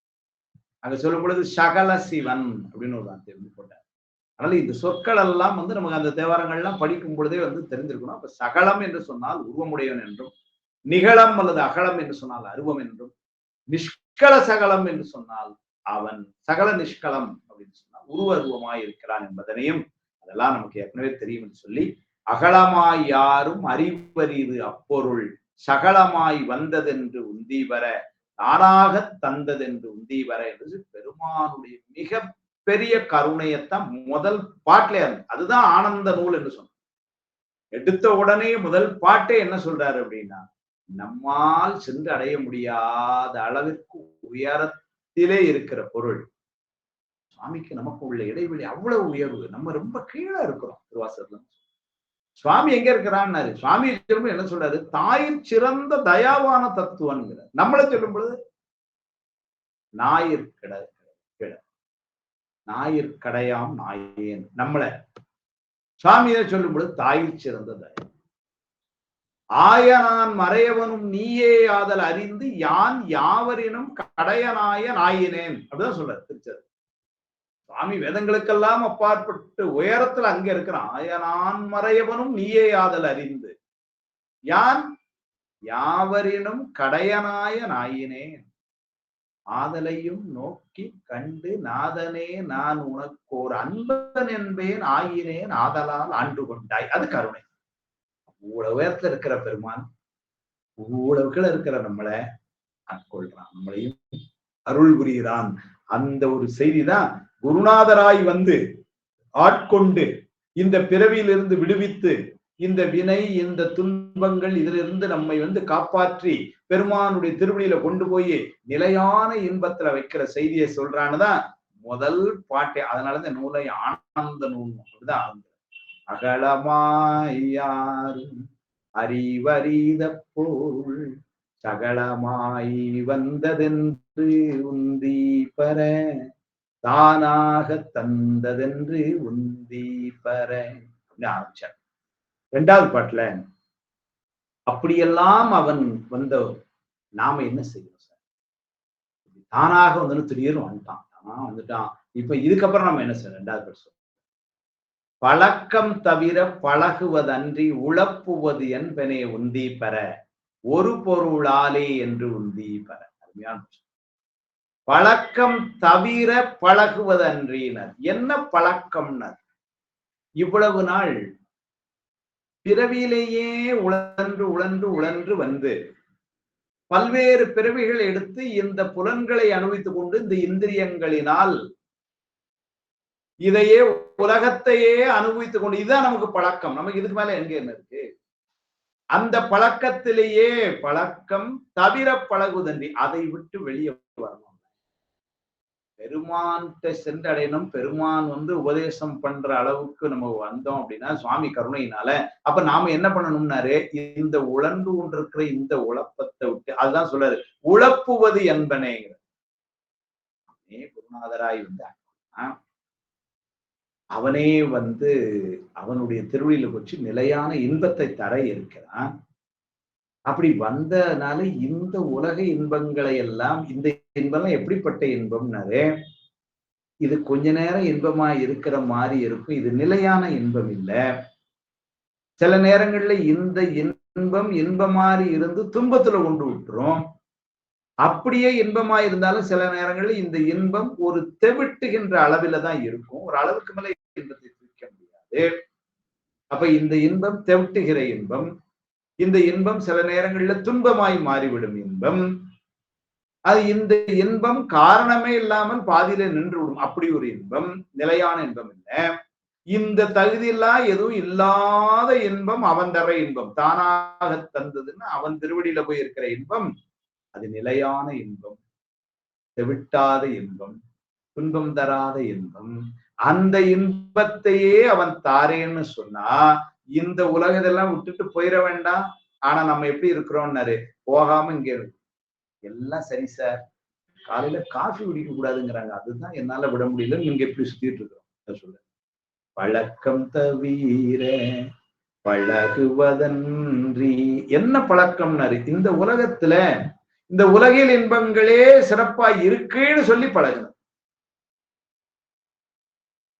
அங்க சொல்லும் பொழுது சகல சிவன் அப்படின்னு ஒரு வார்த்தை வந்து போட்டார். அதனால இந்த சொற்கள் எல்லாம் வந்து நமக்கு அந்த தேவாரங்கள்லாம் படிக்கும் பொழுதே வந்து தெரிஞ்சிருக்கணும். அப்ப சகலம் என்று சொன்னால் உருவமுடையவன் என்றும், நிகழம் அல்லது அகலம் என்று சொன்னால் அருவம் என்றும், நிஷ்கள சகலம் என்று சொன்னால் அவன் சகல நிஷ்களம் அப்படின்னு சொன்னால் உருவருவமாய் இருக்கிறான் என்பதனையும் அதெல்லாம் நமக்கு ஏற்கனவே தெரியும் என்று சொல்லி, அகலமாய் யாரும் அறிவறிது அப்பொருள் சகலமாய் வந்ததென்று உந்தி வர தானாக தந்ததென்று உந்தி வர என்று பெருமானுடைய மிக பெரிய கருணையத்தான் முதல் பாட்டிலே அதுதான் ஆனந்த நூல் என்று சொன்ன. எடுத்த உடனே முதல் பாட்டே என்ன சொல்றாரு அப்படின்னா, நம்மால் சென்று அடைய முடியாத அளவிற்கு உயரத்திலே இருக்கிற பொருள் சுவாமிக்கு நமக்கு உள்ள இடைவெளி அவ்வளவு உயர்வு. நம்ம ரொம்ப கீழே இருக்கிறோம். திருவாசகத்துல சுவாமி எங்க இருக்கிறான்னாரு. சுவாமி சொல்லும் என்ன சொல்றாரு, தாயிற் சிறந்த தயாவான தத்துவன்கிறார். நம்மளை சொல்லும் பொழுது ஞாயிற்கடையாம் நாயேன். நம்மள சுவாமியை சொல்லும் பொழுது தாயிற் சிறந்த தயா. ஆயனான் மறையவனும் நீயே ஆதல் அறிந்து யான் யாவரினும் கடையனாய நாயினேன் அப்படிதான் சொல்றாரு திருச்சது. சுவாமி வேதங்களுக்கெல்லாம் அப்பாற்பட்டு உயரத்துல அங்க இருக்கிறான். ஆயனான் மறையவனும் நீயே ஆதல் அறிந்து யான் யாவரினும் கடையனாய நாயினேன் ஆதலையும் நோக்கி கண்டு நாதனே நான் உனக்கோர் அன்பன் என்பேன் ஆயினேன் ஆதலால் ஆண்டு கொண்டாய். அது கருணை. இவ்வளவு உயரத்துல இருக்கிற பெருமான் இவ்வளவுக்குள்ள இருக்கிற நம்மளை ஆட்கொள்றான், நம்மளையும் அருள் புரிகிறான். அந்த ஒரு செய்திதான் குருநாதராய் வந்து ஆட்கொண்டு இந்த பிறவியிலிருந்து விடுவித்து இந்த வினை இந்த துன்பங்கள் இதிலிருந்து நம்மை வந்து காப்பாற்றி பெருமானுடைய திருவடியில கொண்டு போய் நிலையான இன்பத்துல வைக்கிற செய்தியை சொல்றான்னுதான் முதல் பாட்டே. அதனாலதான் நூலை ஆனந்த நூல் அப்படிதான். அகலமாயாரும் அறிவறித பொருள் சகலமாய் வந்ததென்று உந்தி பெற தானாக தந்ததென்று உந்தி பெற அப்படின்னு ஆரம்பிச்சார். இரண்டாவது பாட்டுல அப்படியெல்லாம் அவன் வந்த நாம என்ன செய்யணும் சார்? தானாக வந்து திடீர்னு வந்துட்டான், வந்துட்டான். இப்ப இதுக்கப்புறம் நம்ம என்ன சார்? ரெண்டாவது பாட்டு பழக்கம் தவிர பழகுவதன்றி உழப்புவது என்பனே உந்தி பெற ஒரு பொருளாலே என்று உந்தி பெற. அருமையான பழக்கம் தவிர பழகுவதன்றினர். என்ன பழக்கம்னர்? இவ்வளவு நாள் பிறவியிலேயே உழன்று உழன்று உழன்று வந்து பல்வேறு பிறவிகள் எடுத்து இந்த புலன்களை அனுபவித்துக் கொண்டு இந்த இந்திரியங்களினால் இதையே உலகத்தையே அனுபவித்துக் கொண்டு இதுதான் நமக்கு பழக்கம். நமக்கு இதுக்கு மேல எங்க என்ன இருக்கு? அந்த பழக்கத்திலேயே பழக்கம் தவிர பழகுதன்றி அதை விட்டு வெளியே வரணும். பெருமான்கிட்ட சென்றடையணும். பெருமான் உபதேசம் பண்ற அளவுக்கு நம்ம வந்தோம் அப்படின்னா சுவாமி கருணையினால அப்ப நாம என்ன பண்ணணும்னாரு, இந்த உழந்து கொண்டிருக்கிற இந்த உழப்பத்தை விட்டு அதுதான் சொல்றாரு உழப்புவது என்பனேங்கிற. குருநாதராய் வந்தார். அவனே அவனுடைய திருவடியில வச்சு நிலையான இன்பத்தை தர இருக்கிறான். அப்படி வந்தனால இந்த உலக இன்பங்களை எல்லாம் இந்த இன்பம் எப்படிப்பட்ட இன்பம்னாரு, இது கொஞ்ச நேரம் இன்பமா இருக்கிற மாதிரி இருக்கும். இது நிலையான இன்பம் இல்ல. சில நேரங்கள்ல இந்த இன்பம் இன்ப மாதிரி இருந்து துன்பத்துல கொண்டு விட்டுரும். அப்படியே இன்பமா இருந்தாலும் சில நேரங்கள்ல இந்த இன்பம் ஒரு தெவிட்டுகின்ற அளவில தான் இருக்கும். ஒரு அளவுக்கு மேல இன்பத்தை தூக்க முடியாது. அப்ப இந்த இன்பம் தெவிட்டுகிற இன்பம். இந்த இன்பம் சில நேரங்கள்ல துன்பமாய் மாறிவிடும் இன்பம். அது இந்த இன்பம் காரணமே இல்லாமல் பாதியில நின்று விடும். அப்படி ஒரு இன்பம் நிலையான இன்பம் இல்லை. இந்த தகுதியெல்லாம் எதுவும் இல்லாத இன்பம் அவன் தர இன்பம் தானாக தந்ததுன்னு அவன் திருவடியில போய் இருக்கிற இன்பம் அது நிலையான இன்பம், தெவிட்டாத இன்பம், துன்பம் தராத இன்பம். அந்த இன்பத்தையே அவன் தாரேன்னு சொன்னா இந்த உலகத்தெல்லாம் விட்டுட்டு போயிட வேண்டாம். ஆனா நம்ம எப்படி இருக்கிறோம்னாரு, போகாம இங்க எல்லாம் சரி சார், காலையில காஃபி குடிக்க கூடாதுங்கிறாங்க, அதுதான் என்னால விட முடியல, நீங்க எப்படி சுத்திட்டு இருக்கிறோம் சொல்ல. பழக்கம் தவிர பழகுவதன்றி. என்ன பழக்கம்னாரு, இந்த உலகத்துல இந்த உலகில் இன்பங்களே சிறப்பா இருக்குன்னு சொல்லி பழகணும்.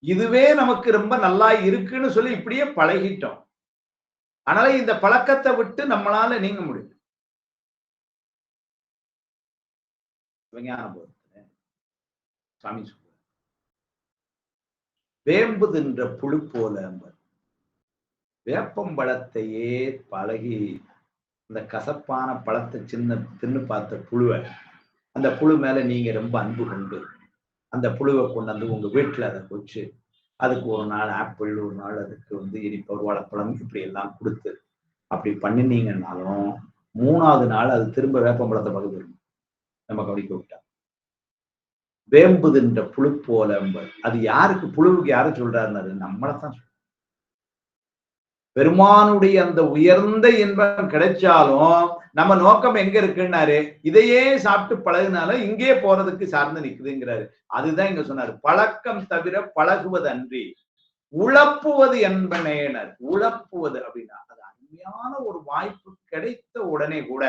இதுவே நமக்கு ரொம்ப நல்லா இருக்குன்னு சொல்லி இப்படியே பழகிட்டோம். அதனால இந்த பழக்கத்தை விட்டு நம்மளால நீங்க முடியும். சாமி சொல்ற வேம்பு தின்ற புழு போல வேப்பம்பழத்தையே பழகி இந்த கசப்பான பழத்தை தின்னு பார்த்த புழுவை, அந்த புழு மேல நீங்க ரொம்ப அன்பு கொண்டு அந்த புழுவை கொண்டு வந்து உங்க வீட்டுல அதை வச்சு அதுக்கு ஒரு நாள் ஆப்பிள், ஒரு நாள் அதுக்கு இனிப்பு வாழைப்பழம் இப்படி எல்லாம் கொடுத்து அப்படி பண்ணினீங்கன்னாலும் 3ஆவது நாள் அது திரும்ப வேப்பம்பழத்தை பகுதி நம்ம கவனிக்க விட்டா. வேம்பு தின்ற புழு போல அது யாருக்கு, புழுவுக்கு யாரு சொல்றாருன்னாரு, நம்மளைத்தான் சொல்ற. பெருமானுடைய அந்த உயர்ந்த இன்பம் கிடைச்சாலும் நம்ம நோக்கம் எங்க இருக்குன்னாரு, இதையே சாப்பிட்டு பழகுனால இங்கே போறதுக்கு சார்ந்து நிக்குதுங்கிறாரு. அதுதான் இங்க சொன்னாரு, பழக்கம் தவிர பழகுவது அன்றி உழப்புவது என்பனேனர். உழப்புவது அப்படின்னா அது அருமையான ஒரு வாய்ப்பு கிடைத்த உடனே கூட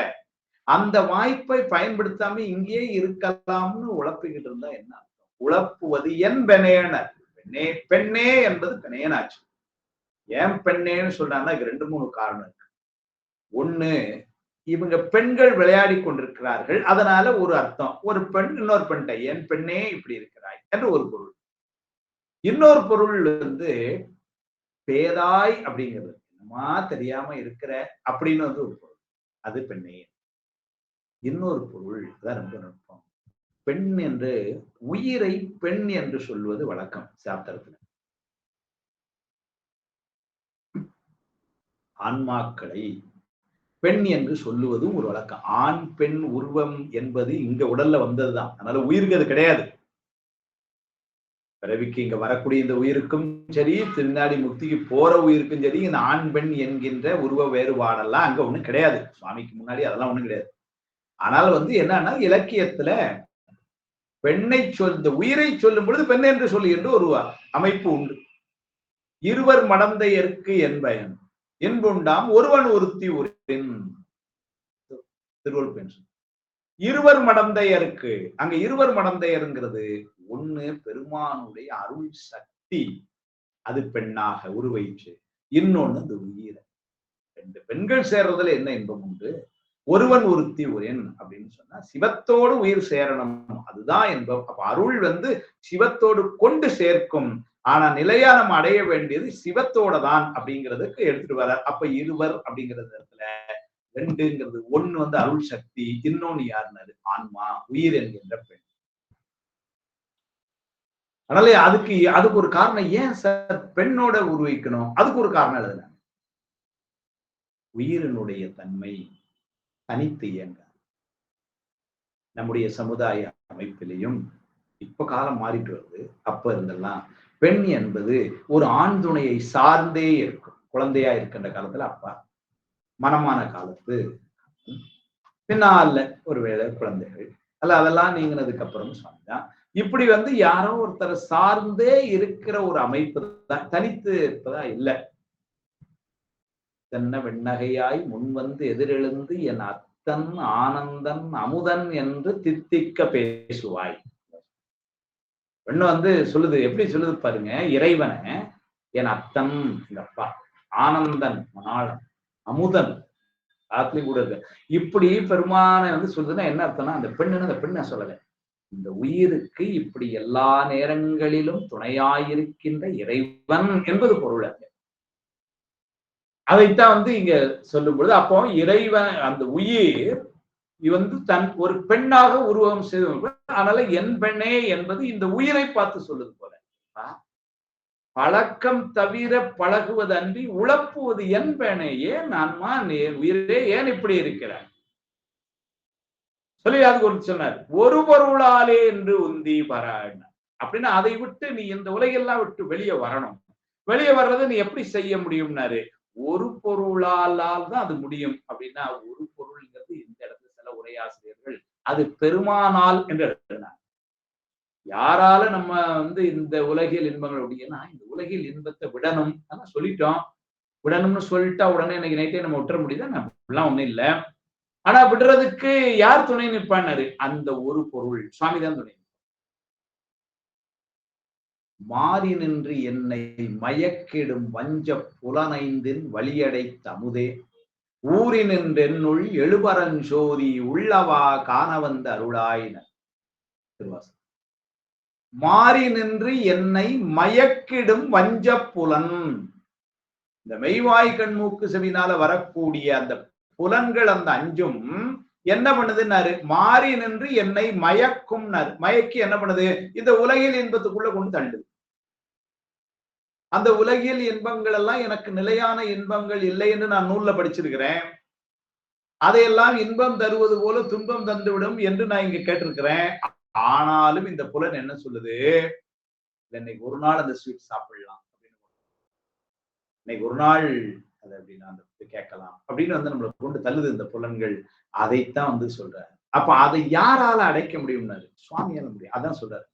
அந்த வாய்ப்பை பயன்படுத்தாம இங்கே இருக்கலாம்னு உழப்பிக்கிட்டு இருந்தா என்ன அர்த்தம்? உழப்புவது என்பனேனர். பெண்ணே பெண்ணே என்பது பெண்ணேனாச்சு. ஏன் பெண்ணேன்னு சொல்றாங்கன்னா 2-3 காரணம் இருக்கு. ஒண்ணு, இவங்க பெண்கள் விளையாடி கொண்டிருக்கிறார்கள், அதனால ஒரு அர்த்தம். ஒரு பெண் இன்னொரு பெண்ட என் பெண்ணே இப்படி இருக்கிறாய் என்று ஒரு பொருள். இன்னொரு பொருள் பேதாய் அப்படிங்கிறது, என்னமா தெரியாம இருக்கிற அப்படின்னு ஒரு பொருள், அது பெண்ணே. இன்னொரு பொருள் அதான் ரொம்ப நுட்பம். பெண் என்று உயிரை பெண் என்று சொல்வது வழக்கம் சாஸ்திரத்துல. ஆன்மாக்களை பெண் என்று சொல்லுவதும் ஒரு வழக்கம். ஆண் பெண் உருவம் என்பது இங்க உடல்ல வந்ததுதான், அதனால உயிருக்கு அது கிடையாது. பிறவிக்கு இங்க வரக்கூடிய இந்த உயிருக்கும் சரி, திருநாடி முக்திக்கு போற உயிருக்கும் சரி, இந்த ஆண் பெண் என்கின்ற உருவ வேறுபாடெல்லாம் அங்க ஒண்ணும் கிடையாது. சுவாமிக்கு முன்னாடி அதெல்லாம் ஒண்ணும் கிடையாது. ஆனால் என்னன்னா, இலக்கியத்துல பெண்ணை இந்த உயிரை சொல்லும் பொழுது பெண் என்று சொல்லுகின்ற ஒரு அமைப்பு உண்டு. இருவர் மடந்தையருக்கு என்பயன் என்புண்டாம் ஒருவன் ஒருத்தி ஒரு பெண். திருவள்ளுவர் இருவர் மடந்தையருக்கு, அங்க இருவர் மடந்தையருங்கிறது ஒண்ணு பெருமானுடைய அருள் சக்தி, அது பெண்ணாக உருவயிற்று. இன்னொன்னு அந்த உயிர். 2 பெண்கள் சேர்றதுல என்ன இன்பம் உண்டு? ஒருவன் ஒருத்தி உரியன் அப்படின்னு சொன்னா சிவத்தோடு உயிர் சேரணும், அதுதான் இன்பம். அப்ப அருள் சிவத்தோடு கொண்டு சேர்க்கும். ஆனா நிலையா நம்ம அடைய வேண்டியது சிவத்தோட தான் அப்படிங்கிறதுக்கு எடுத்துட்டு வர. அப்ப இருவர் அப்படிங்கிறது இடத்துல 2ங்கிறது ஒண்ணு அருள் சக்தி, இன்னொன்னு யாருன்னாரு ஆன்மா, உயிர் என்கின்ற பெண். அதனால அதுக்கு ஒரு காரணம். ஏன் சார் பெண்ணோட உருவிக்கணும்? அதுக்கு ஒரு காரணம் எழுதுன. உயிரினுடைய தன்மை தனித்து இயங்க. நம்முடைய சமுதாய அமைப்பிலையும் இப்ப காலம் மாறிட்டு வருது. அப்ப இருந்தெல்லாம் பெண் என்பது ஒரு ஆண் துணையை சார்ந்தே இருக்கும். குழந்தையா இருக்கின்ற காலத்துல அப்பா, மனமான காலத்து பின்னால ஒருவேளை குழந்தைகள் அல்ல, அதெல்லாம் நீங்கினதுக்கு அப்புறம் சொன்னா இப்படி யாரோ ஒருத்தரை சார்ந்தே இருக்கிற ஒரு அமைப்பு தான், தனித்து இருப்பதா இல்லை. தென்ன வெண்ணகையாய் முன்வந்து எதிரெழுந்து என் அத்தன் ஆனந்தன் அமுதன் என்று தித்திக்க பேசுவாய். பெண்ணு சொல்லுது, எப்படி சொல்லுது பாருங்க, இறைவனை என் அத்தன் எங்க அப்பா, ஆனந்தன் மணாளன், அமுதன் ஆத்லையும் கூட இருக்கு. இப்படி பெருமானை சொல்லுதுன்னா என்ன அர்த்தம்னா, அந்த பெண்ணை சொல்லல, இந்த உயிருக்கு இப்படி எல்லா நேரங்களிலும் துணையாயிருக்கின்ற இறைவன் என்பது பொருள். அதைத்தான் இங்க சொல்லும் பொழுது, அப்போ இறைவன் அந்த உயிர் தன் ஒரு பெண்ணாக உருவம் செய்து, அதனால என் பெண்ணே என்பது இந்த உயிரை பார்த்து சொல்லுது போல. பழக்கம் தவிர பழகுவது அன்றி உழப்புவது என் பெண்ணே, ஏன் ஆன்மா உயிரே ஏன் இப்படி இருக்கிறார் சொல்லி அதுக்கு ஒரு சொன்னார், ஒரு பொருளாலே என்று உந்தி வரான். அப்படின்னா அதை விட்டு நீ இந்த உலகெல்லாம் விட்டு வெளியே வரணும். வெளியே வர்றதை நீ எப்படி செய்ய முடியும்னாரு, ஒரு பொருளால் தான் அது முடியும். அப்படின்னா ஒரு பொருள்ங்கிறது இந்த இடத்துல சில உரையாசிரியர்கள் அது பெருமானால் என்று எழுதினார். யாரால நம்ம இந்த உலகில் இன்பங்கள் அப்படின்னா, இந்த உலகில் இன்பத்தை விடணும் சொல்லிட்டோம். விடணும்னு சொல்லிட்டா உடனே இன்னைக்கு நைட்டே நம்ம விட்டுற முடியுதா? அப்படிலாம் ஒண்ணும் இல்லை. ஆனா விடுறதுக்கு யார் துணை நிற்பான்னாரு, அந்த ஒரு பொருள் சுவாமிதான் துணை. மாறி நின்று என்னை மயக்கிடும் வஞ்ச புலனைந்தின் வழியடை தமுதே ஊறி நின்றென்னுள் எழுபரஞ்சோதி உள்ளவா காண வந்த அருளாயின. திருவாசகம். மாறி நின்று என்னை மயக்கிடும் வஞ்ச புலன், இந்த மெய்வாய் கண்மூக்கு செவினால வரக்கூடிய அந்த புலன்கள், அந்த அஞ்சும் என்ன பண்ணுதுன்னாரு, மாறி நின்று என்னை மயக்கும். மயக்கி என்ன பண்ணுது, இந்த உலகில் இன்பத்துக்குள்ள கொண்டு தள்ளுது. அந்த உலகில் இன்பங்கள் எல்லாம் எனக்கு நிலையான இன்பங்கள் இல்லை என்று நான் நூல்ல படிச்சிருக்கிறேன். அதையெல்லாம் இன்பம் தருவது போல துன்பம் தந்துவிடும் என்று நான் இங்க கேட்டிருக்கிறேன். ஆனாலும் இந்த புலன் என்ன சொல்லுது, இன்னைக்கு ஒரு நாள் அந்த ஸ்வீட் சாப்பிடலாம் அப்படின்னு, இன்னைக்கு ஒரு நாள் அது அப்படின்னா அந்த கேட்கலாம் அப்படின்னு நம்மளை கொண்டு தள்ளுது இந்த புலன்கள். அதைத்தான் சொல்றாரு. அப்ப அதை யாரால அடைக்க முடியும்னாரு, சுவாமியால முடியும். அதான் சொல்றாரு,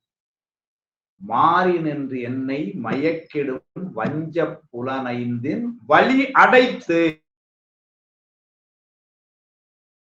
மாறி நின்று என்னை மயக்கிடும் வஞ்ச புலனைந்தின் வழி அடைத்து